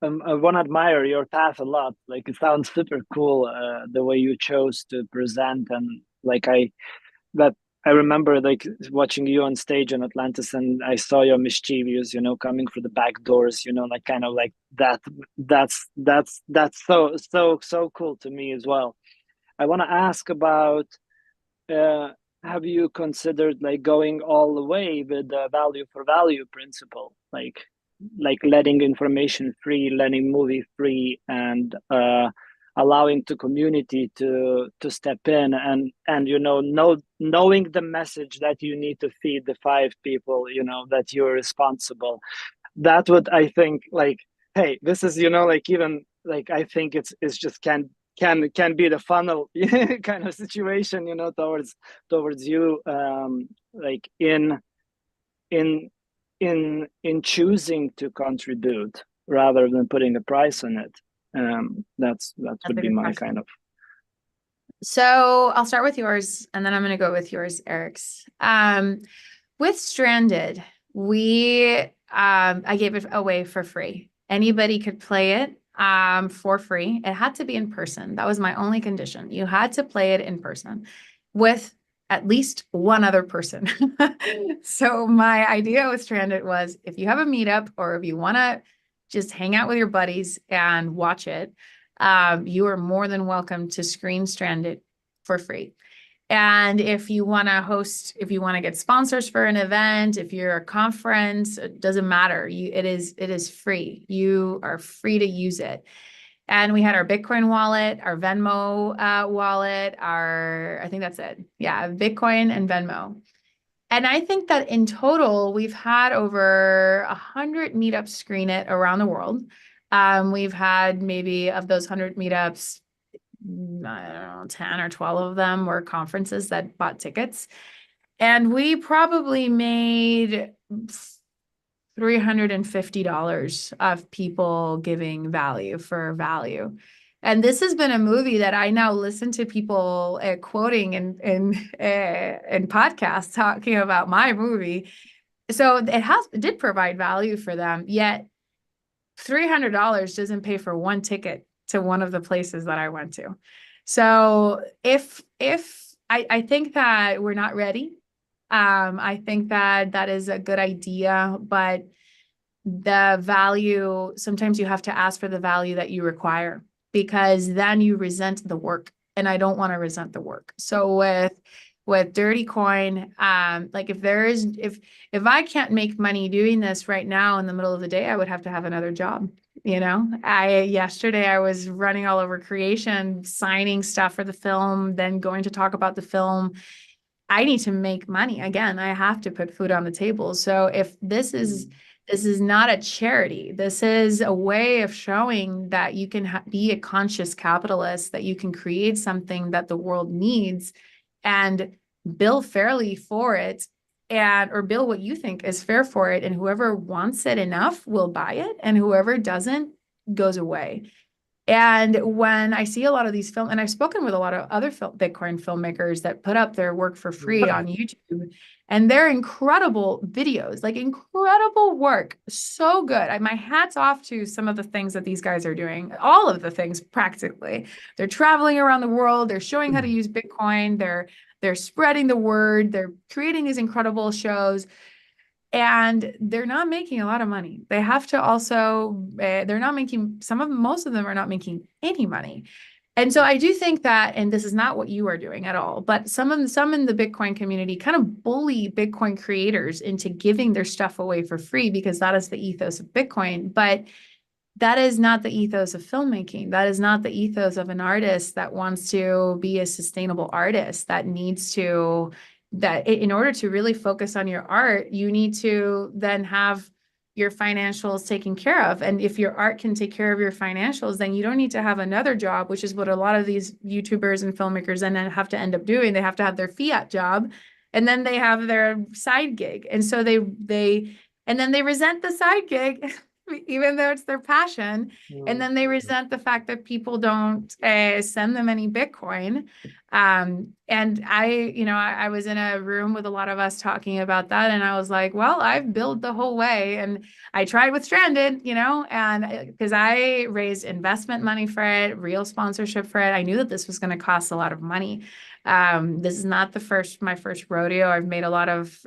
want to admire your path a lot. Like, it sounds super cool, the way you chose to present, and I remember like watching you on stage in Atlantis, and I saw your mischievous, coming through the back doors, like kind of like that. That's so cool to me as well. I want to ask about, have you considered like going all the way with the value for value principle, like letting information free, letting movie free, and allowing the community to step in, and knowing the message that you need to feed the 5 people, that you're responsible. That would, I think, like, hey, this is, like, even like, I think it's just can be the funnel kind of situation, towards you, like in choosing to contribute rather than putting a price on it. That's would be my kind of. So I'll start with yours, and then I'm going to go with yours, Eric's. With Stranded, I gave it away for free. Anybody could play it for free. It had to be in person. That was my only condition. You had to play it in person with at least one other person. So my idea with Stranded was, if you have a meetup, or if you want to just hang out with your buddies and watch it, you are more than welcome to screen Stranded for free. And if you want to get sponsors for an event, if you're a conference, it doesn't matter. It is free. You are free to use it. And we had our Bitcoin wallet, our Venmo wallet, I think that's it. Yeah, Bitcoin and Venmo. And I think that in total, we've had over 100 meetups screen it around the world. We've had, maybe of those 100 meetups, I don't know, 10 or 12 of them were conferences that bought tickets. And we probably made $350 of people giving value for value. And this has been a movie that I now listen to people quoting in podcasts talking about my movie. So it did provide value for them, yet $300 doesn't pay for one ticket to one of the places that I went to. So if I think that we're not ready, I think that is a good idea, but the value, sometimes you have to ask for the value that you require, because then you resent the work, and I don't want to resent the work. So with DirtyCoin, like if I can't make money doing this right now in the middle of the day, I would have to have another job. Yesterday I was running all over creation, signing stuff for the film, then going to talk about the film. I need to make money. Again, I have to put food on the table. So if this is not a charity, this is a way of showing that you can be a conscious capitalist, that you can create something that the world needs and bill fairly for it, or bill what you think is fair for it. And whoever wants it enough will buy it, and whoever doesn't goes away. And when I see a lot of these and I've spoken with a lot of other Bitcoin filmmakers that put up their work for free on YouTube, and they're incredible videos, like incredible work. So good. My hat's off to some of the things that these guys are doing, all of the things practically. They're traveling around the world. They're showing how to use Bitcoin. They're spreading the word. They're creating these incredible shows. And they're not making a lot of money. They have to also, they're not making, most of them are not making any money. And so I do think that, and this is not what you are doing at all, but some in the Bitcoin community kind of bully Bitcoin creators into giving their stuff away for free because that is the ethos of Bitcoin. But that is not the ethos of filmmaking. That is not the ethos of an artist that wants to be a sustainable artist, that needs to, that in order to really focus on your art, you need to then have your financials taken care of. And if your art can take care of your financials, then you don't need to have another job, which is what a lot of these YouTubers and filmmakers then have to end up doing. They have to have their fiat job, and then they have their side gig. And so and then they resent the side gig, even though it's their passion. And then they resent the fact that people don't send them any Bitcoin. And I was in a room with a lot of us talking about that. And I was like, well, I've billed the whole way. And I tried with Stranded, and because I raised investment money for it, real sponsorship for it. I knew that this was going to cost a lot of money. This is not my first rodeo. I've made a lot of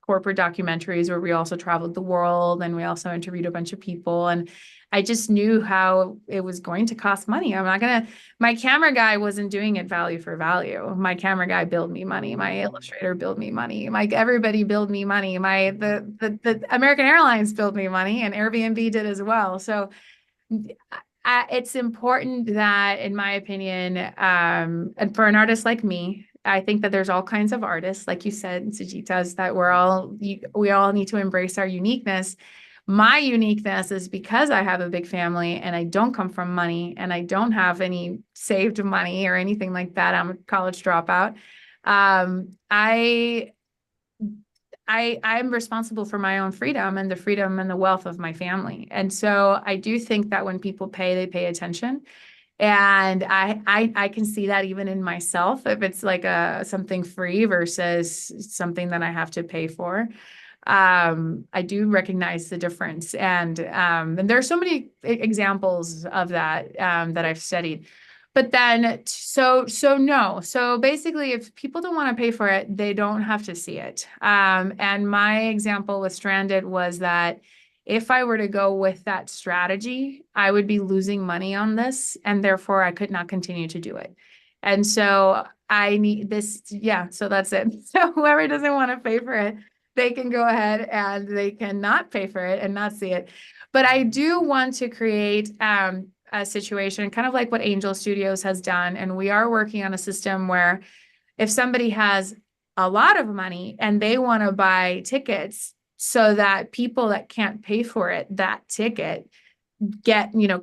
corporate documentaries where we also traveled the world and we also interviewed a bunch of people. And I just knew how it was going to cost money. My camera guy wasn't doing it value for value. My camera guy billed me money. My illustrator billed me money. Everybody billed me money. The American Airlines billed me money, and Airbnb did as well. So it's important that, in my opinion, and for an artist like me, I think that there's all kinds of artists, like you said, Sujitas, that we all need to embrace our uniqueness. My uniqueness is because I have a big family and I don't come from money and I don't have any saved money or anything like that. I'm a college dropout. I'm responsible for my own freedom and the freedom and the wealth of my family. And so I do think that when people pay, they pay attention. And I can see that even in myself, if it's like something free versus something that I have to pay for. I do recognize the difference. And there are so many examples of that that I've studied. But then, so no. So basically, if people don't want to pay for it, they don't have to see it. And my example with Stranded was that if I were to go with that strategy, I would be losing money on this, and therefore I could not continue to do it. And so I need this. Yeah, so that's it. So whoever doesn't want to pay for it, they can go ahead and they can not pay for it and not see it. But I do want to create a situation kind of like what Angel Studios has done. And we are working on a system where if somebody has a lot of money and they want to buy tickets so that people that can't pay for it, that ticket,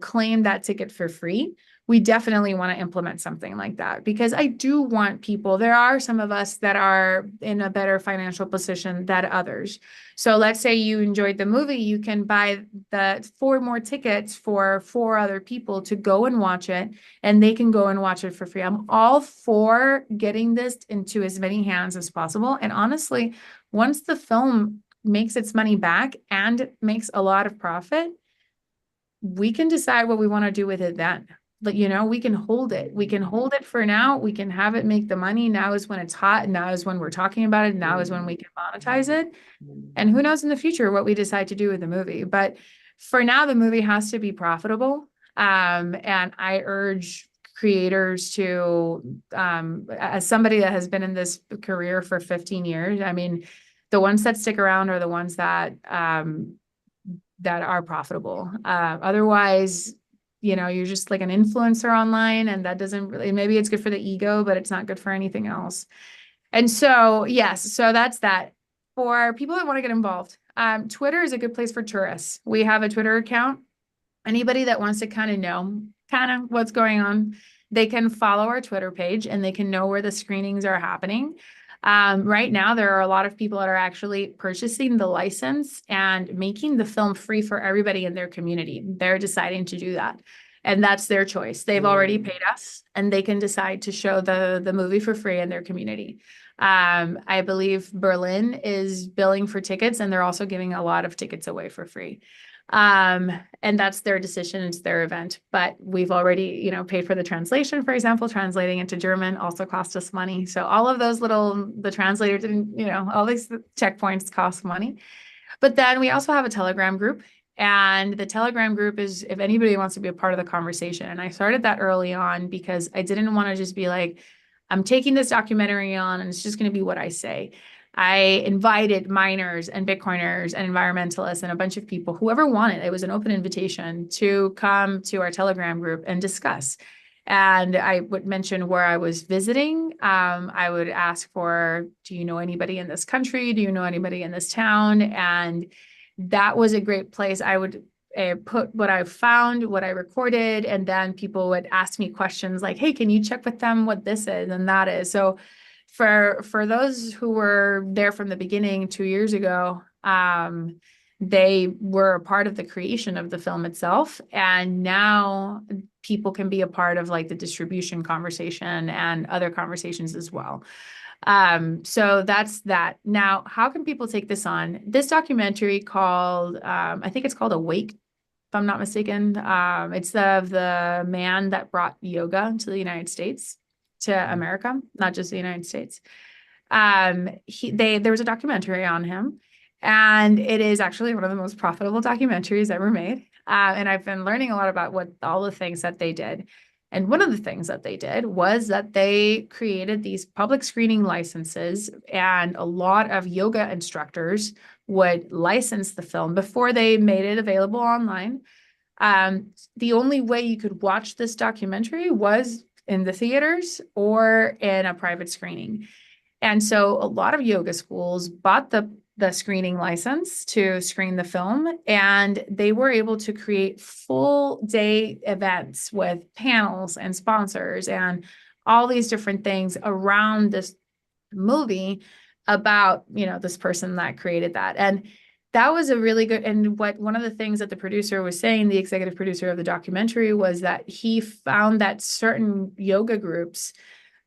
claim that ticket for free, we definitely want to implement something like that, because I do want people, there are some of us that are in a better financial position than others. So let's say you enjoyed the movie, you can buy the 4 more tickets for 4 other people to go and watch it, and they can go and watch it for free. I'm all for getting this into as many hands as possible. And honestly, once the film makes its money back and makes a lot of profit, we can decide what we want to do with it then. But, we can hold it. We can hold it for now. We can have it make the money. Now is when it's hot. Now is when we're talking about it. Now is when we can monetize it. And who knows in the future what we decide to do with the movie. But for now, the movie has to be profitable. And I urge creators to, as somebody that has been in this career for 15 years, I mean, the ones that stick around are the ones that are profitable. Otherwise, you're just like an influencer online, and that doesn't really, maybe it's good for the ego, but it's not good for anything else. And so, yes, so that's that. For people that want to get involved, Twitter is a good place for tourists. We have a Twitter account. Anybody that wants to kind of know what's going on, they can follow our Twitter page and they can know where the screenings are happening. Right now, there are a lot of people that are actually purchasing the license and making the film free for everybody in their community. They're deciding to do that. And that's their choice. They've already paid us, and they can decide to show the movie for free in their community. I believe Berlin is billing for tickets, and they're also giving a lot of tickets away for free. And that's their decision. It's their event, but we've already, paid for the translation. For example, translating into German also cost us money. So all of those the translators and, all these checkpoints cost money. But then we also have a Telegram group, and the Telegram group is if anybody wants to be a part of the conversation. And I started that early on because I didn't want to just be like, I'm taking this documentary on and it's just going to be what I say. I invited miners and Bitcoiners and environmentalists and a bunch of people, whoever wanted. It was an open invitation to come to our Telegram group and discuss. And I would mention where I was visiting. I would ask for, do you know anybody in this country? Do you know anybody in this town? And that was a great place. I would put what I found, what I recorded, and then people would ask me questions like, hey, can you check with them what this is and that is? So for those who were there from the beginning 2 years ago, they were a part of the creation of the film itself. And now people can be a part of like the distribution conversation and other conversations as well. So that's that. Now, how can people take this on? This documentary called, I think it's called Awake, if I'm not mistaken. It's the man that brought yoga to the United States, to America, not just the United States. There was a documentary on him, and it is actually one of the most profitable documentaries ever made. And I've been learning a lot about all the things that they did. And one of the things that they did was that they created these public screening licenses, and a lot of yoga instructors would license the film before they made it available online. The only way you could watch this documentary was in the theaters or in a private screening. And so a lot of yoga schools bought the screening license to screen the film, and they were able to create full day events with panels and sponsors and all these different things around this movie about, this person that created that. And that was a really good, and one of the things that the producer was saying, the executive producer of the documentary, was that he found that certain yoga groups,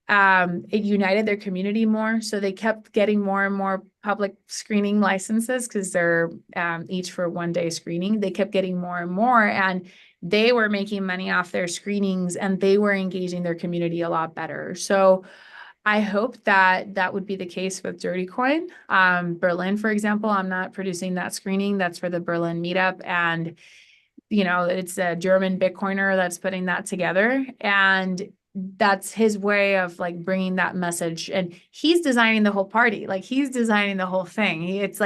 it united their community more. So they kept getting more and more public screening licenses because they're each for 1 day screening. They kept getting more and more, and they were making money off their screenings, and they were engaging their community a lot better. So I hope that would be the case with DirtyCoin. Berlin, for example, I'm not producing that screening. That's for the Berlin Meetup. And, it's a German Bitcoiner that's putting that together. And that's his way of like bringing that message. And he's designing the whole party. Like he's designing the whole thing. It's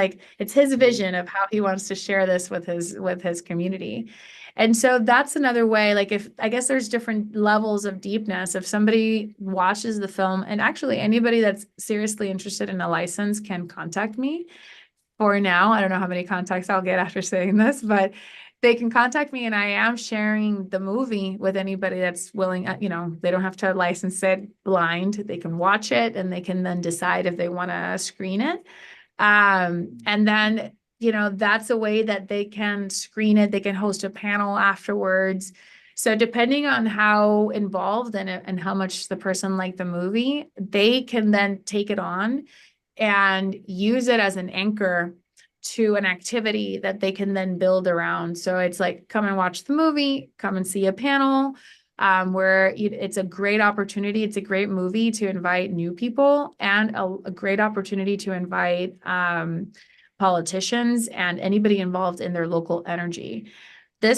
his vision of how he wants to share this with his community. And so that's another way, like I guess there's different levels of deepness. If somebody watches the film, and actually anybody that's seriously interested in a license can contact me. For now, I don't know how many contacts I'll get after saying this, but they can contact me, and I am sharing the movie with anybody that's willing. They don't have to license it blind. They can watch it, and they can then decide if they want to screen it. And then that's a way that they can screen it. They can host a panel afterwards. So depending on how involved in it and how much the person liked the movie, they can then take it on and use it as an anchor to an activity that they can then build around. So it's like, come and watch the movie, come and see a panel, where it's a great opportunity. It's a great movie to invite new people, and a great opportunity to invite politicians and anybody involved in their local energy.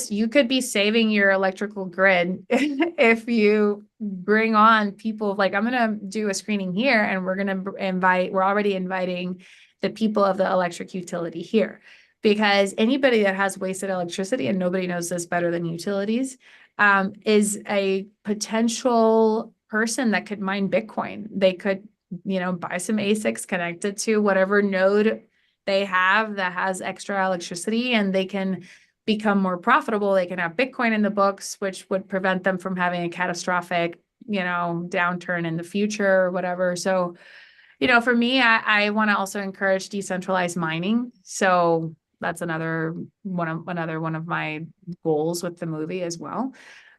You could be saving your electrical grid if you bring on people. Like, I'm going to do a screening here, and we're already inviting the people of the electric utility here, because anybody that has wasted electricity, and nobody knows this better than utilities, is a potential person that could mine Bitcoin. They could, buy some ASICs connected to whatever node they have that has extra electricity, and they can become more profitable. They can have Bitcoin in the books, which would prevent them from having a catastrophic, downturn in the future or whatever. So, for me, I want to also encourage decentralized mining. So that's another one of my goals with the movie as well.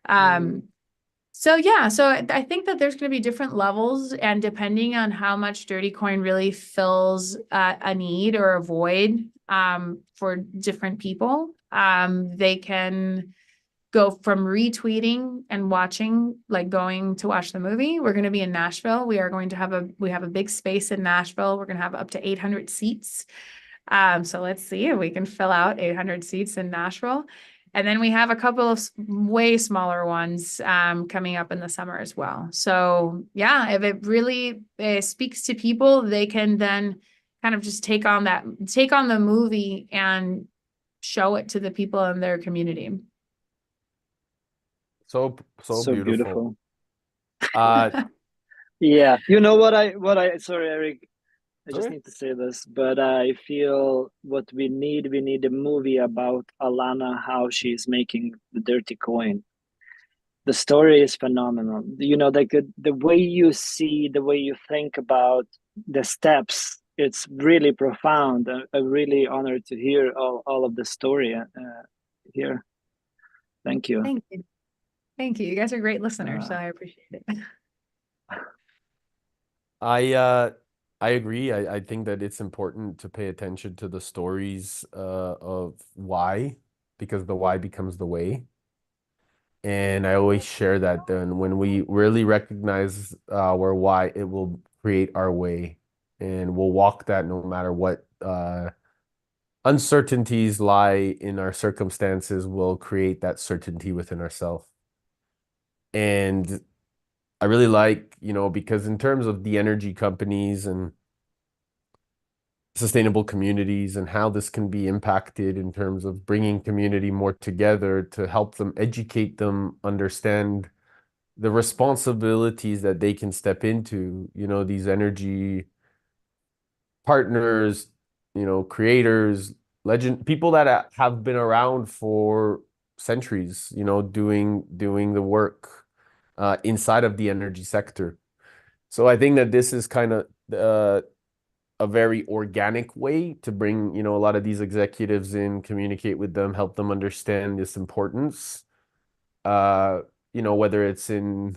So yeah, so I think that there's going to be different levels, and depending on how much DirtyCoin really fills a need or a void for different people, they can go from retweeting and watching, like going to watch the movie. We're going to be in Nashville. We have a big space in Nashville. We're going to have up to 800 seats. So let's see if we can fill out 800 seats in Nashville. And then we have a couple of way smaller ones coming up in the summer as well. So yeah, if it really speaks to people, they can then kind of just take on the movie and show it to the people in their community. So So beautiful. Yeah, you know sorry, Eric, I just Okay. need to say this, but I feel what we need a movie about Alana, how she's making the DirtyCoin. The story is phenomenal. You know, like the way you see, the way you think about the steps, it's really profound. I'm really honored to hear all of the story here. Thank you. Thank you. Thank you. You guys are great listeners, so I appreciate it. I agree. I think that it's important to pay attention to the stories of why, because the why becomes the way. And I always share that then when we really recognize our why, it will create our way, and we'll walk that no matter what uncertainties lie in our circumstances, will create that certainty within ourselves. And I really like, because in terms of the energy companies and sustainable communities and how this can be impacted in terms of bringing community more together to help them, educate them, understand the responsibilities that they can step into, these energy partners, creators, people that have been around for centuries, doing the work inside of the energy sector. So I think that this is kind of a very organic way to bring, a lot of these executives in, communicate with them, help them understand this importance. Whether it's in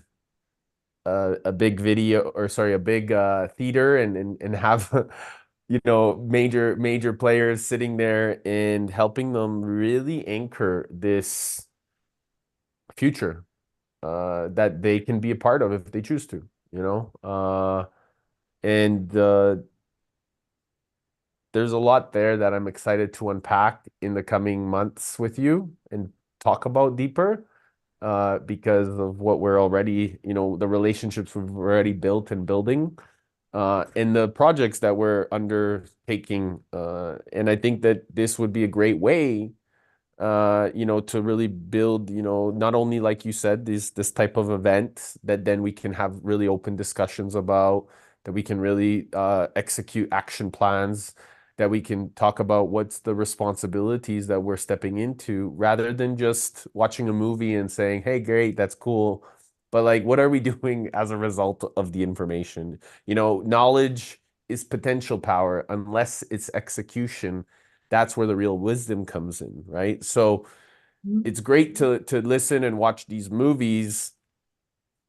a big a big theater and have major players sitting there and helping them really anchor this future that they can be a part of if they choose to, and there's a lot there that I'm excited to unpack in the coming months with you and talk about deeper, because of what we're already, the relationships we've already built and building, and the projects that we're undertaking. And I think that this would be a great way, to really build, not only, like you said, this type of event that then we can have really open discussions about, that we can really execute action plans, that we can talk about what's the responsibilities that we're stepping into, rather than just watching a movie and saying, hey, great, that's cool. But like, what are we doing as a result of the information? Knowledge is potential power unless it's execution. That's where the real wisdom comes in, right? So it's great to listen and watch these movies,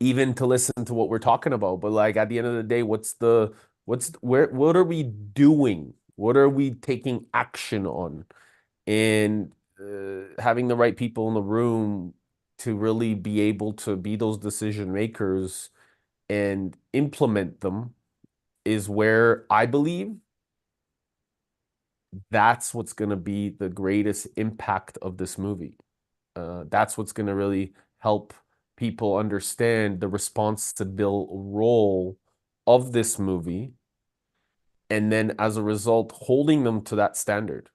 even to listen to what we're talking about. But like, at the end of the day, what are we doing? What are we taking action on? And having the right people in the room to really be able to be those decision makers and implement them is where I believe that's what's going to be the greatest impact of this movie. That's what's going to really help people understand the responsible role of this movie. And then as a result, holding them to that standard,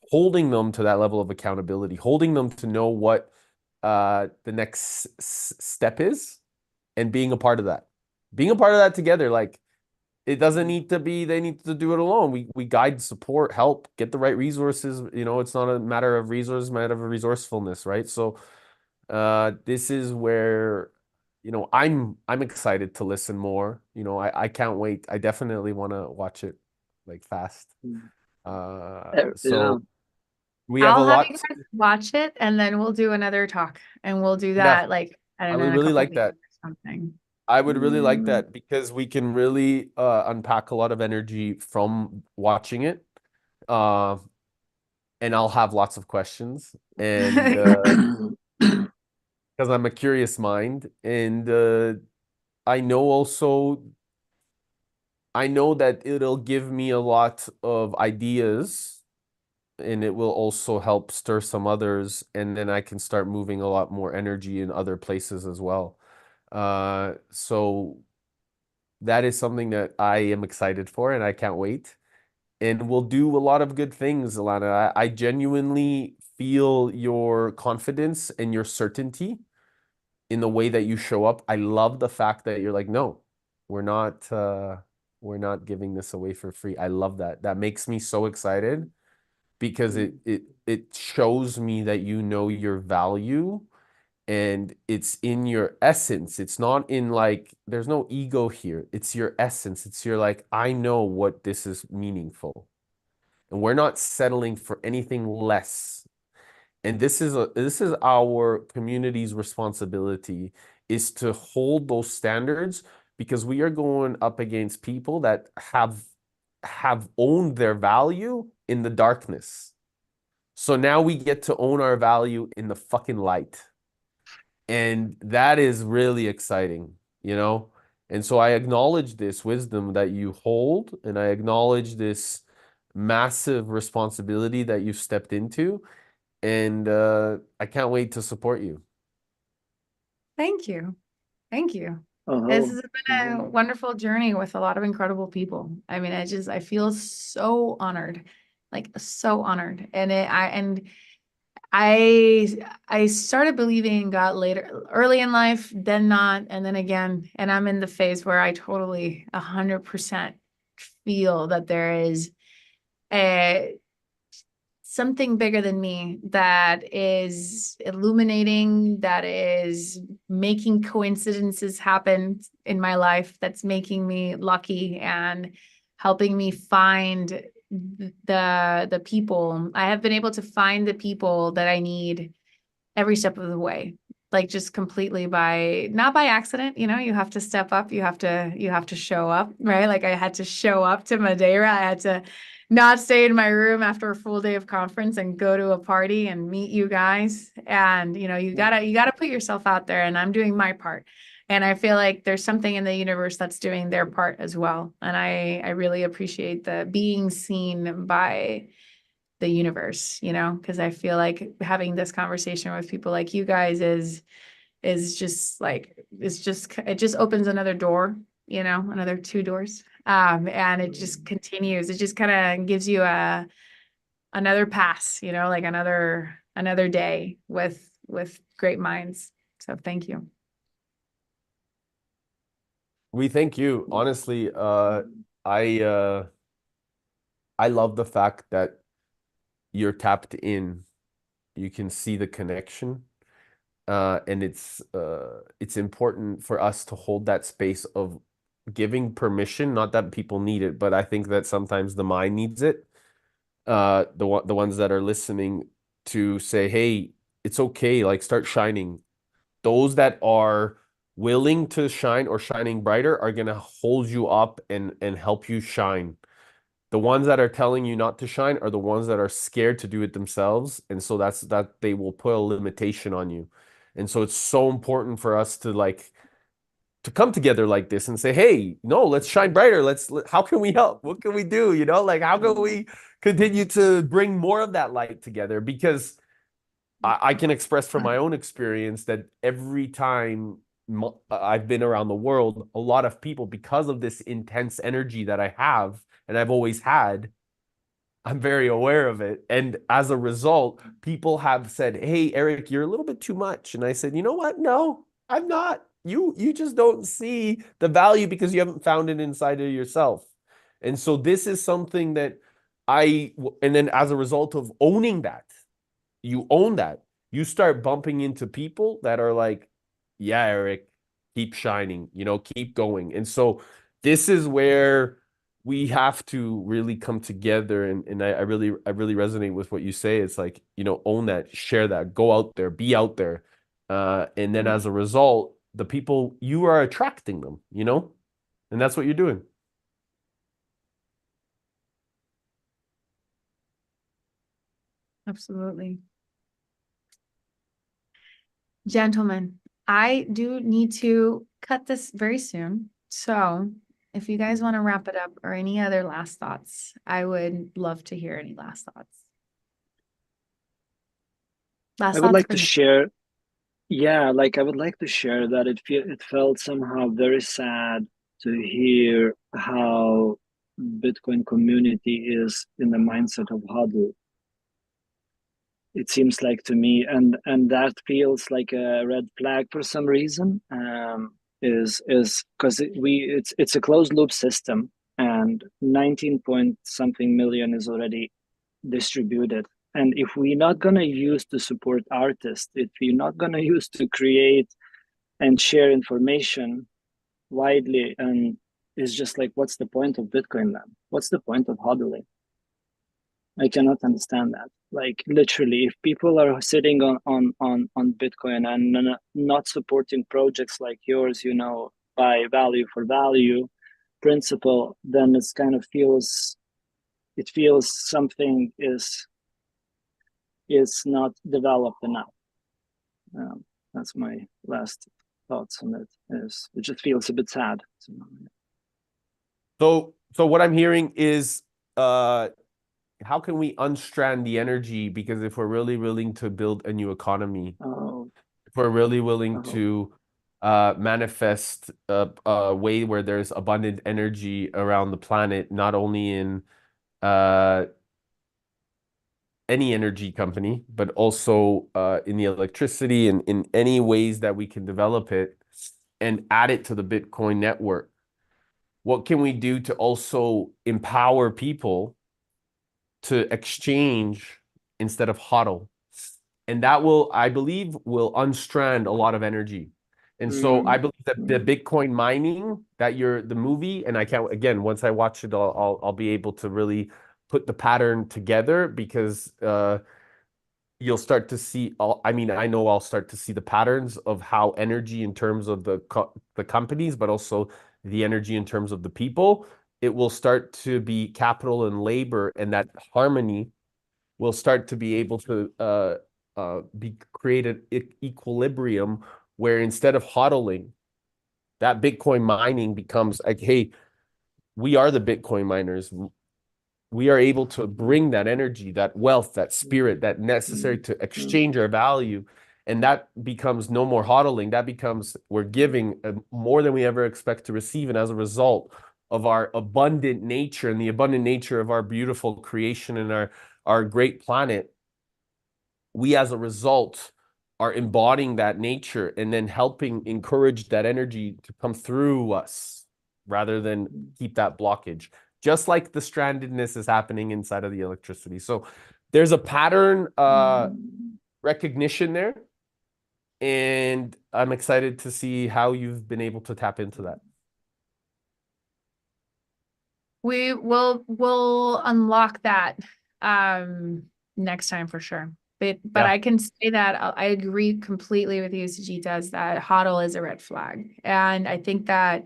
holding them to that level of accountability, holding them to know what the next step is, and being a part of that. Being a part of that together, like, it doesn't need to be, they need to do it alone. We guide, support, help, get the right resources. It's not a matter of resources, it's a matter of resourcefulness, right? So this is where, I'm excited to listen more. I can't wait. I definitely want to watch it like fast. Yeah. We have a I'll have you lot. guys watch it and then we'll do another talk and we'll do Yeah, that like, I I don't know, would in a really couple like weeks that. or something. I would really like Mm. that because we can really unpack a lot of energy from watching it. Uh, and I'll have lots of questions, and because I'm a curious mind, and I know also I know that it'll give me a lot of ideas, and it will also help stir some others, and then I can start moving a lot more energy in other places as well. So that is something that I am excited for, and I can't wait. And we'll do a lot of good things, Alana. I genuinely feel your confidence and your certainty in the way that you show up. I love the fact that you're like, no, we're not we're not giving this away for free. I love that. That makes me so excited because it shows me that you know your value and it's in your essence. It's not in like there's no ego here. It's your essence. It's your like, I know what this is meaningful. And we're not settling for anything less. And this is our community's responsibility is to hold those standards because we are going up against people that have owned their value in the darkness. So now we get to own our value in the fucking light. And that is really exciting, you know? And so I acknowledge this wisdom that you hold, and I acknowledge this massive responsibility that you've stepped into. And I can't wait to support you. Thank you. Thank you. This Oh, has been a wonderful journey with a lot of incredible people. I mean, I feel so honored, like so honored. I started believing in God later, early in life, then not, and then again. And I'm in the phase where I totally 100% feel that there is a something bigger than me that is illuminating, that is making coincidences happen in my life, that's making me lucky and helping me find the people. I have been able to find the people that I need every step of the way, like just completely by not by accident. You have to step up, you have to show up, right? Like I had to show up to Madeira. I had to not stay in my room after a full day of conference and go to a party and meet you guys. And you gotta put yourself out there, and I'm doing my part. And I feel like there's something in the universe that's doing their part as well. And I really appreciate the being seen by the universe, because I feel like having this conversation with people like you guys is just like it just opens another door, another two doors. And it just continues. It just kind of gives you another pass, like another day with great minds. So thank you. We thank you. Honestly, I love the fact that you're tapped in. You can see the connection. And it's important for us to hold that space of giving permission, not that people need it, but I think that sometimes the mind needs it. The ones that are listening to say, hey, it's okay, like start shining. Those that are willing to shine or shining brighter are gonna hold you up and help you shine. The ones that are telling you not to shine are the ones that are scared to do it themselves, and so that they will put a limitation on you. And so it's so important for us to come together like this and say, hey, no, let's shine brighter. How can we help? What can we do? Like how can we continue to bring more of that light together? Because I can express from my own experience that every time I've been around the world, a lot of people, because of this intense energy that I have and I've always had, I'm very aware of it. And as a result, people have said, hey, Eric, you're a little bit too much. And I said, you know what? No, I'm not. You just don't see the value because you haven't found it inside of yourself. And so this is something that and then as a result of owning that, you own that, you start bumping into people that are like, yeah, Eric, keep shining, keep going. And so this is where we have to really come together, and I really resonate with what you say. It's like, own that, share that, go out there, be out there. And then as a result, the people, you are attracting them, and that's what you're doing. Absolutely. Gentlemen, I do need to cut this very soon. So if you guys want to wrap it up or any other last thoughts, I would love to hear any last thoughts. I would like to share, yeah, like I would like to share that it felt somehow very sad to hear how Bitcoin community is in the mindset of hodl. It seems like to me, and that feels like a red flag for some reason. Is because it's a closed loop system, and 19 point something million is already distributed. And if we're not gonna use to support artists, if we're not gonna use to create and share information widely, and it's just like, what's the point of Bitcoin then? What's the point of hodling? I cannot understand that. Like literally, if people are sitting on Bitcoin and not supporting projects like yours, by value for value principle, then it's kind of feels something is not developed enough. That's my last thoughts on it. It just feels a bit sad. So what I'm hearing is, how can we unstrand the energy? Because if we're really willing to build a new economy, if we're really willing to manifest a way where there's abundant energy around the planet, not only in any energy company, but also in the electricity and in any ways that we can develop it and add it to the Bitcoin network. What can we do to also empower people to exchange instead of hodl? And that I believe, will unstrand a lot of energy. And so I believe that the Bitcoin mining, the movie, and I can't, again, once I watch it, I'll be able to really put the pattern together, because you'll start to see, I know I'll start to see the patterns of how energy in terms of the companies, but also the energy in terms of the people, it will start to be capital and labor, and that harmony will start to be able to be created equilibrium, where instead of hodling, that Bitcoin mining becomes like, hey, we are the Bitcoin miners. We are able to bring that energy, that wealth, that spirit, that necessary to exchange our value. And that becomes no more hodling. That becomes, we're giving more than we ever expect to receive. And as a result of our abundant nature and the abundant nature of our beautiful creation and our great planet, we as a result are embodying that nature and then helping encourage that energy to come through us rather than keep that blockage. Just like the strandedness is happening inside of the electricity. So there's a pattern recognition there. And I'm excited to see how you've been able to tap into that. We'll unlock that next time for sure. But yeah. I can say that I agree completely with you, Sujita, that hodl is a red flag. And I think that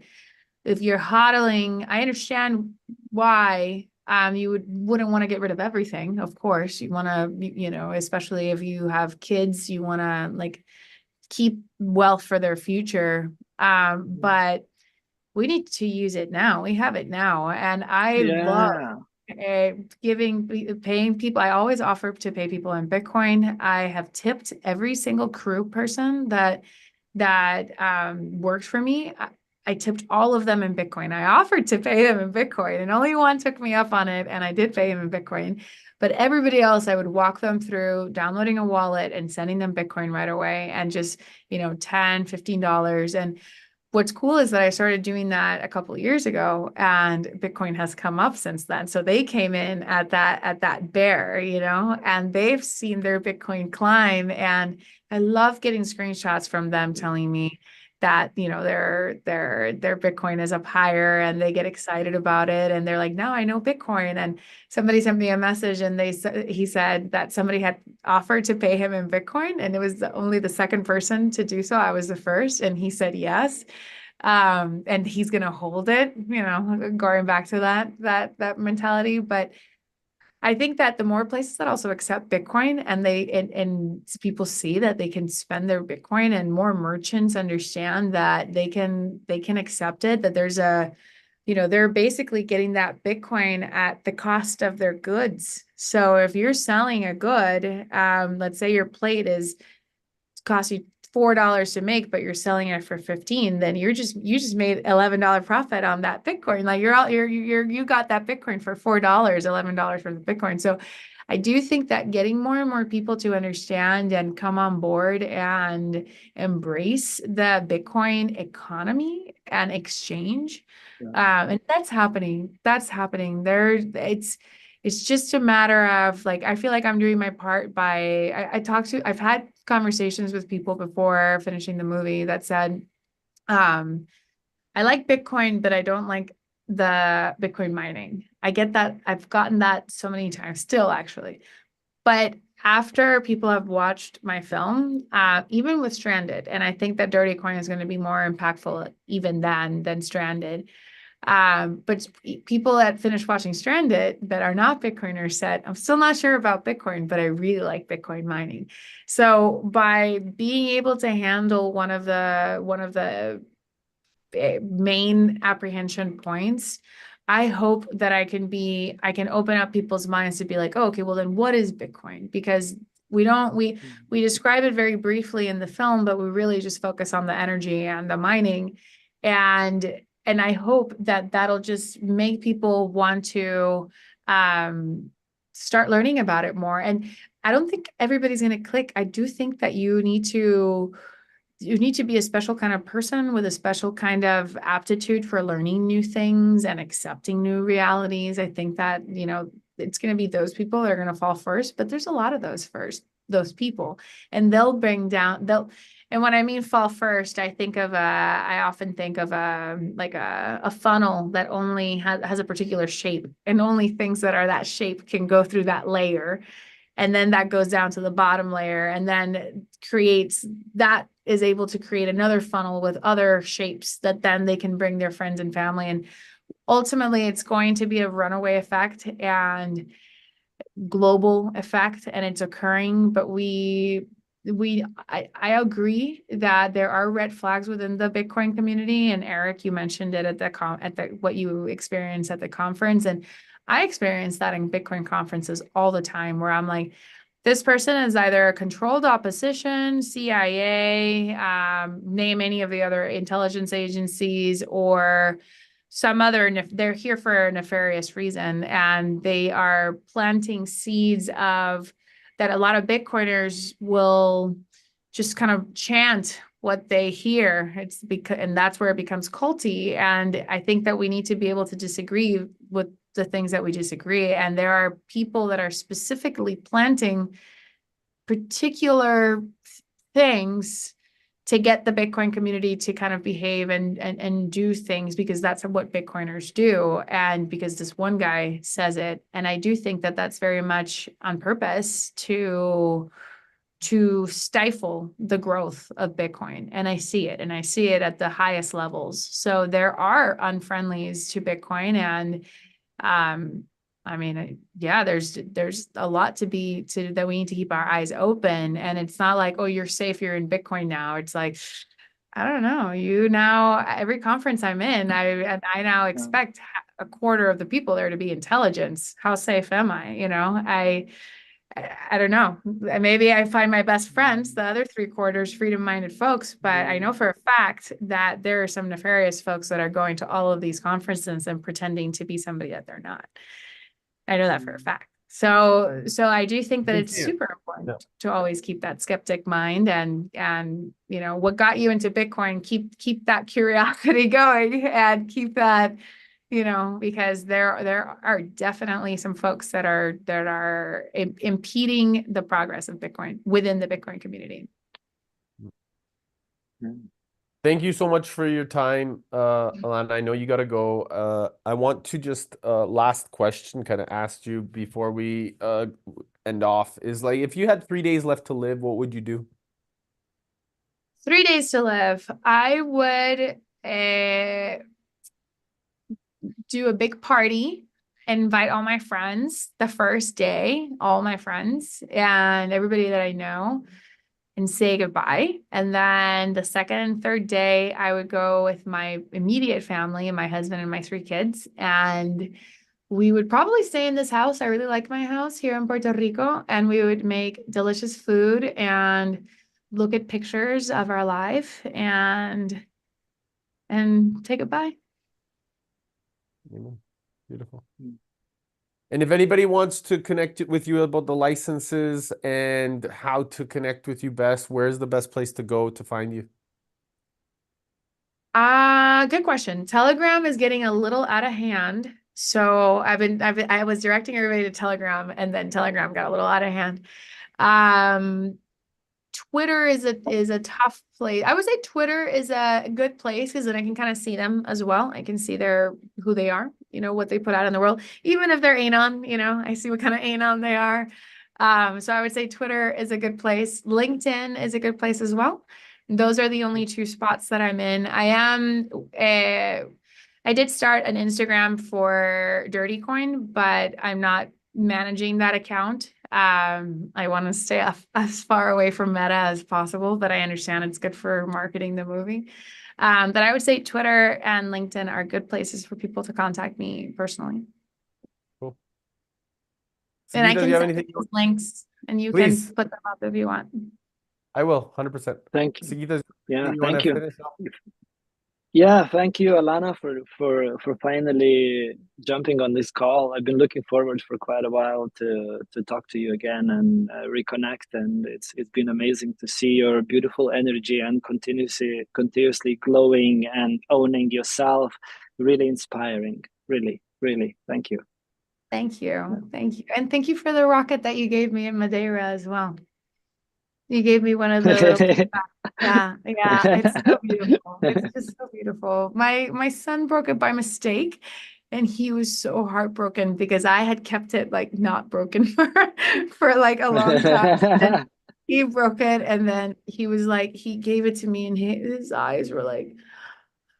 if you're hodling, I understand why you wouldn't want to get rid of everything. Of course, you want to, especially if you have kids, you want to like keep wealth for their future. But we need to use it now. We have it now. And I love paying people. I always offer to pay people in Bitcoin. I have tipped every single crew person that works for me. I tipped all of them in Bitcoin. I offered to pay them in Bitcoin, and only one took me up on it, and I did pay him in Bitcoin. But everybody else, I would walk them through downloading a wallet and sending them Bitcoin right away, and just, $10, $15. And what's cool is that I started doing that a couple of years ago, and Bitcoin has come up since then. So they came in at that bear, and they've seen their Bitcoin climb. And I love getting screenshots from them telling me that, you know, their Bitcoin is up higher and they get excited about it. And they're like, now I know Bitcoin. And somebody sent me a message and he said that somebody had offered to pay him in Bitcoin. And it was only the second person to do so. I was the first. And he said yes. And he's going to hold it, you know, going back to that mentality. But I think that the more places that also accept Bitcoin and people see that they can spend their Bitcoin, and more merchants understand that they can accept it, that there's you know, they're basically getting that Bitcoin at the cost of their goods. So if you're selling a good, let's say your plate cost you $4 to make, but you're selling it for 15, then you just made $11 profit on that Bitcoin. Like you got that Bitcoin for $4, $11 for the Bitcoin. So I do think that getting more and more people to understand and come on board and embrace the Bitcoin economy and exchange. And that's happening. It's just a matter of, like, I feel like I'm doing my part by, I've had conversations with people before finishing the movie that said, I like Bitcoin, but I don't like the Bitcoin mining. I get that. I've gotten that so many times still, actually. But after people have watched my film, even with Stranded, and I think that DirtyCoin is going to be more impactful even than Stranded. But people that finished watching Stranded that are not Bitcoiners said, I'm still not sure about Bitcoin, but I really like Bitcoin mining. So by being able to handle one of the main apprehension points, I hope that I can open up people's minds to be like, oh, okay, well then what is Bitcoin? Because we describe it very briefly in the film, but we really just focus on the energy and the mining. And I hope that that'll just make people want to start learning about it more. And I don't think everybody's going to click. I do think that you need to be a special kind of person with a special kind of aptitude for learning new things and accepting new realities. I think that, you know, it's going to be those people that are going to fall first, but there's a lot of those people, and and when I mean fall first, I often think of like a funnel that only has a particular shape, and only things that are that shape can go through that layer. And then that goes down to the bottom layer, and then is able to create another funnel with other shapes that then they can bring their friends and family. And ultimately it's going to be a runaway effect and global effect, and it's occurring. But I agree that there are red flags within the Bitcoin community. And Eric, you mentioned it at what you experienced at the conference. And I experience that in Bitcoin conferences all the time, where I'm like, this person is either a controlled opposition, CIA, name any of the other intelligence agencies, or some other, they're here for a nefarious reason. And they are planting seeds of that a lot of Bitcoiners will just kind of chant what they hear. And that's where it becomes culty. And I think that we need to be able to disagree with the things that we disagree. And there are people that are specifically planting particular things to get the Bitcoin community to kind of behave and do things, because that's what Bitcoiners do. And because this one guy says it. And I do think that that's very much on purpose to stifle the growth of Bitcoin. And I see it at the highest levels. So there are unfriendlies to Bitcoin. And I mean, yeah, there's a lot that we need to keep our eyes open. And it's not like, oh, you're safe, you're in Bitcoin now. It's like, I don't know, every conference I'm in, I now expect a quarter of the people there to be intelligence. How safe am I? You know, I don't know. Maybe I find my best friends, the other 3/4 freedom-minded folks, but I know for a fact that there are some nefarious folks that are going to all of these conferences and pretending to be somebody that they're not. I know that for a fact. So I do think that it's super important to always keep that skeptic mind, and you know, what got you into Bitcoin, keep that curiosity going, and keep that, you know, because there are definitely some folks that are impeding the progress of Bitcoin within the Bitcoin community. Thank you so much for your time, Alana. I know you got to go. I want to just last question kind of ask you before we end off is like if you had 3 days left to live, what would you do? 3 days to live. I would do a big party, invite all my friends the first day, all my friends and everybody that I know, and say goodbye. And then the second and third day, I would go with my immediate family and my husband and my 3 kids. And we would probably stay in this house. I really like my house here in Puerto Rico. And we would make delicious food and look at pictures of our life and say goodbye. Beautiful. And if anybody wants to connect with you about the licenses and how to connect with you best, where's the best place to go to find you? Good question. Telegram is getting a little out of hand. So I was directing everybody to Telegram, and then Telegram got a little out of hand. Twitter is a tough place. I would say Twitter is a good place because then I can kind of see them as well. I can see who they are, what they put out in the world. Even if they're anon, I see what kind of anon they are. So I would say Twitter is a good place. LinkedIn is a good place as well. Those are the only 2 spots that I'm in. I did start an Instagram for DirtyCoin, but I'm not managing that account. I want to stay as far away from Meta as possible, but I understand it's good for marketing the movie. But I would say Twitter and LinkedIn are good places for people to contact me personally. Cool. And I Sigita, do can you have send anything those links and you Please. can put them up if you want. I will, 100%. Thank you. Sigita, Yeah, you thank want to you. finish off? Yeah, thank you, Alana, for finally jumping on this call. I've been looking forward for quite a while to talk to you again and reconnect, and it's been amazing to see your beautiful energy and continuously glowing and owning yourself. Really inspiring. Really, really. Thank you. Thank you. Thank you. And thank you for the rocket that you gave me in Madeira as well. You gave me one of the little yeah, it's so beautiful. It's just so beautiful. My son broke it by mistake, and he was so heartbroken because I had kept it like not broken for like a long time. And he broke it, and then he was like, he gave it to me, and his eyes were like,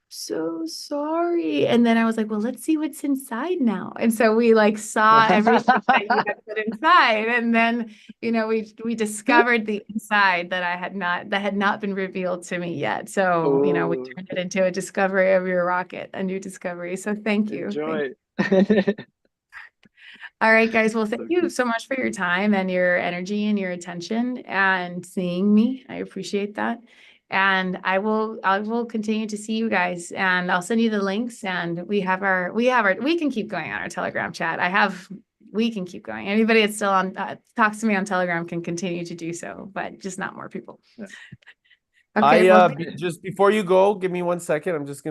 so sorry. And then I was like, well, let's see what's inside now. And so we like saw everything that he had put inside. And then, we discovered the inside that had not been revealed to me yet. So, we turned it into a discovery of your rocket, a new discovery. So thank you. Enjoy. All right, guys. Well, thank you so much for your time and your energy and your attention and seeing me. I appreciate that. And I will continue to see you guys, and I'll send you the links, and we can keep going on our Telegram chat. We can keep going. Anybody that's still on talks to me on Telegram can continue to do so, but just not more people. Yeah. Okay. Just before you go, give me 1 second. I'm just gonna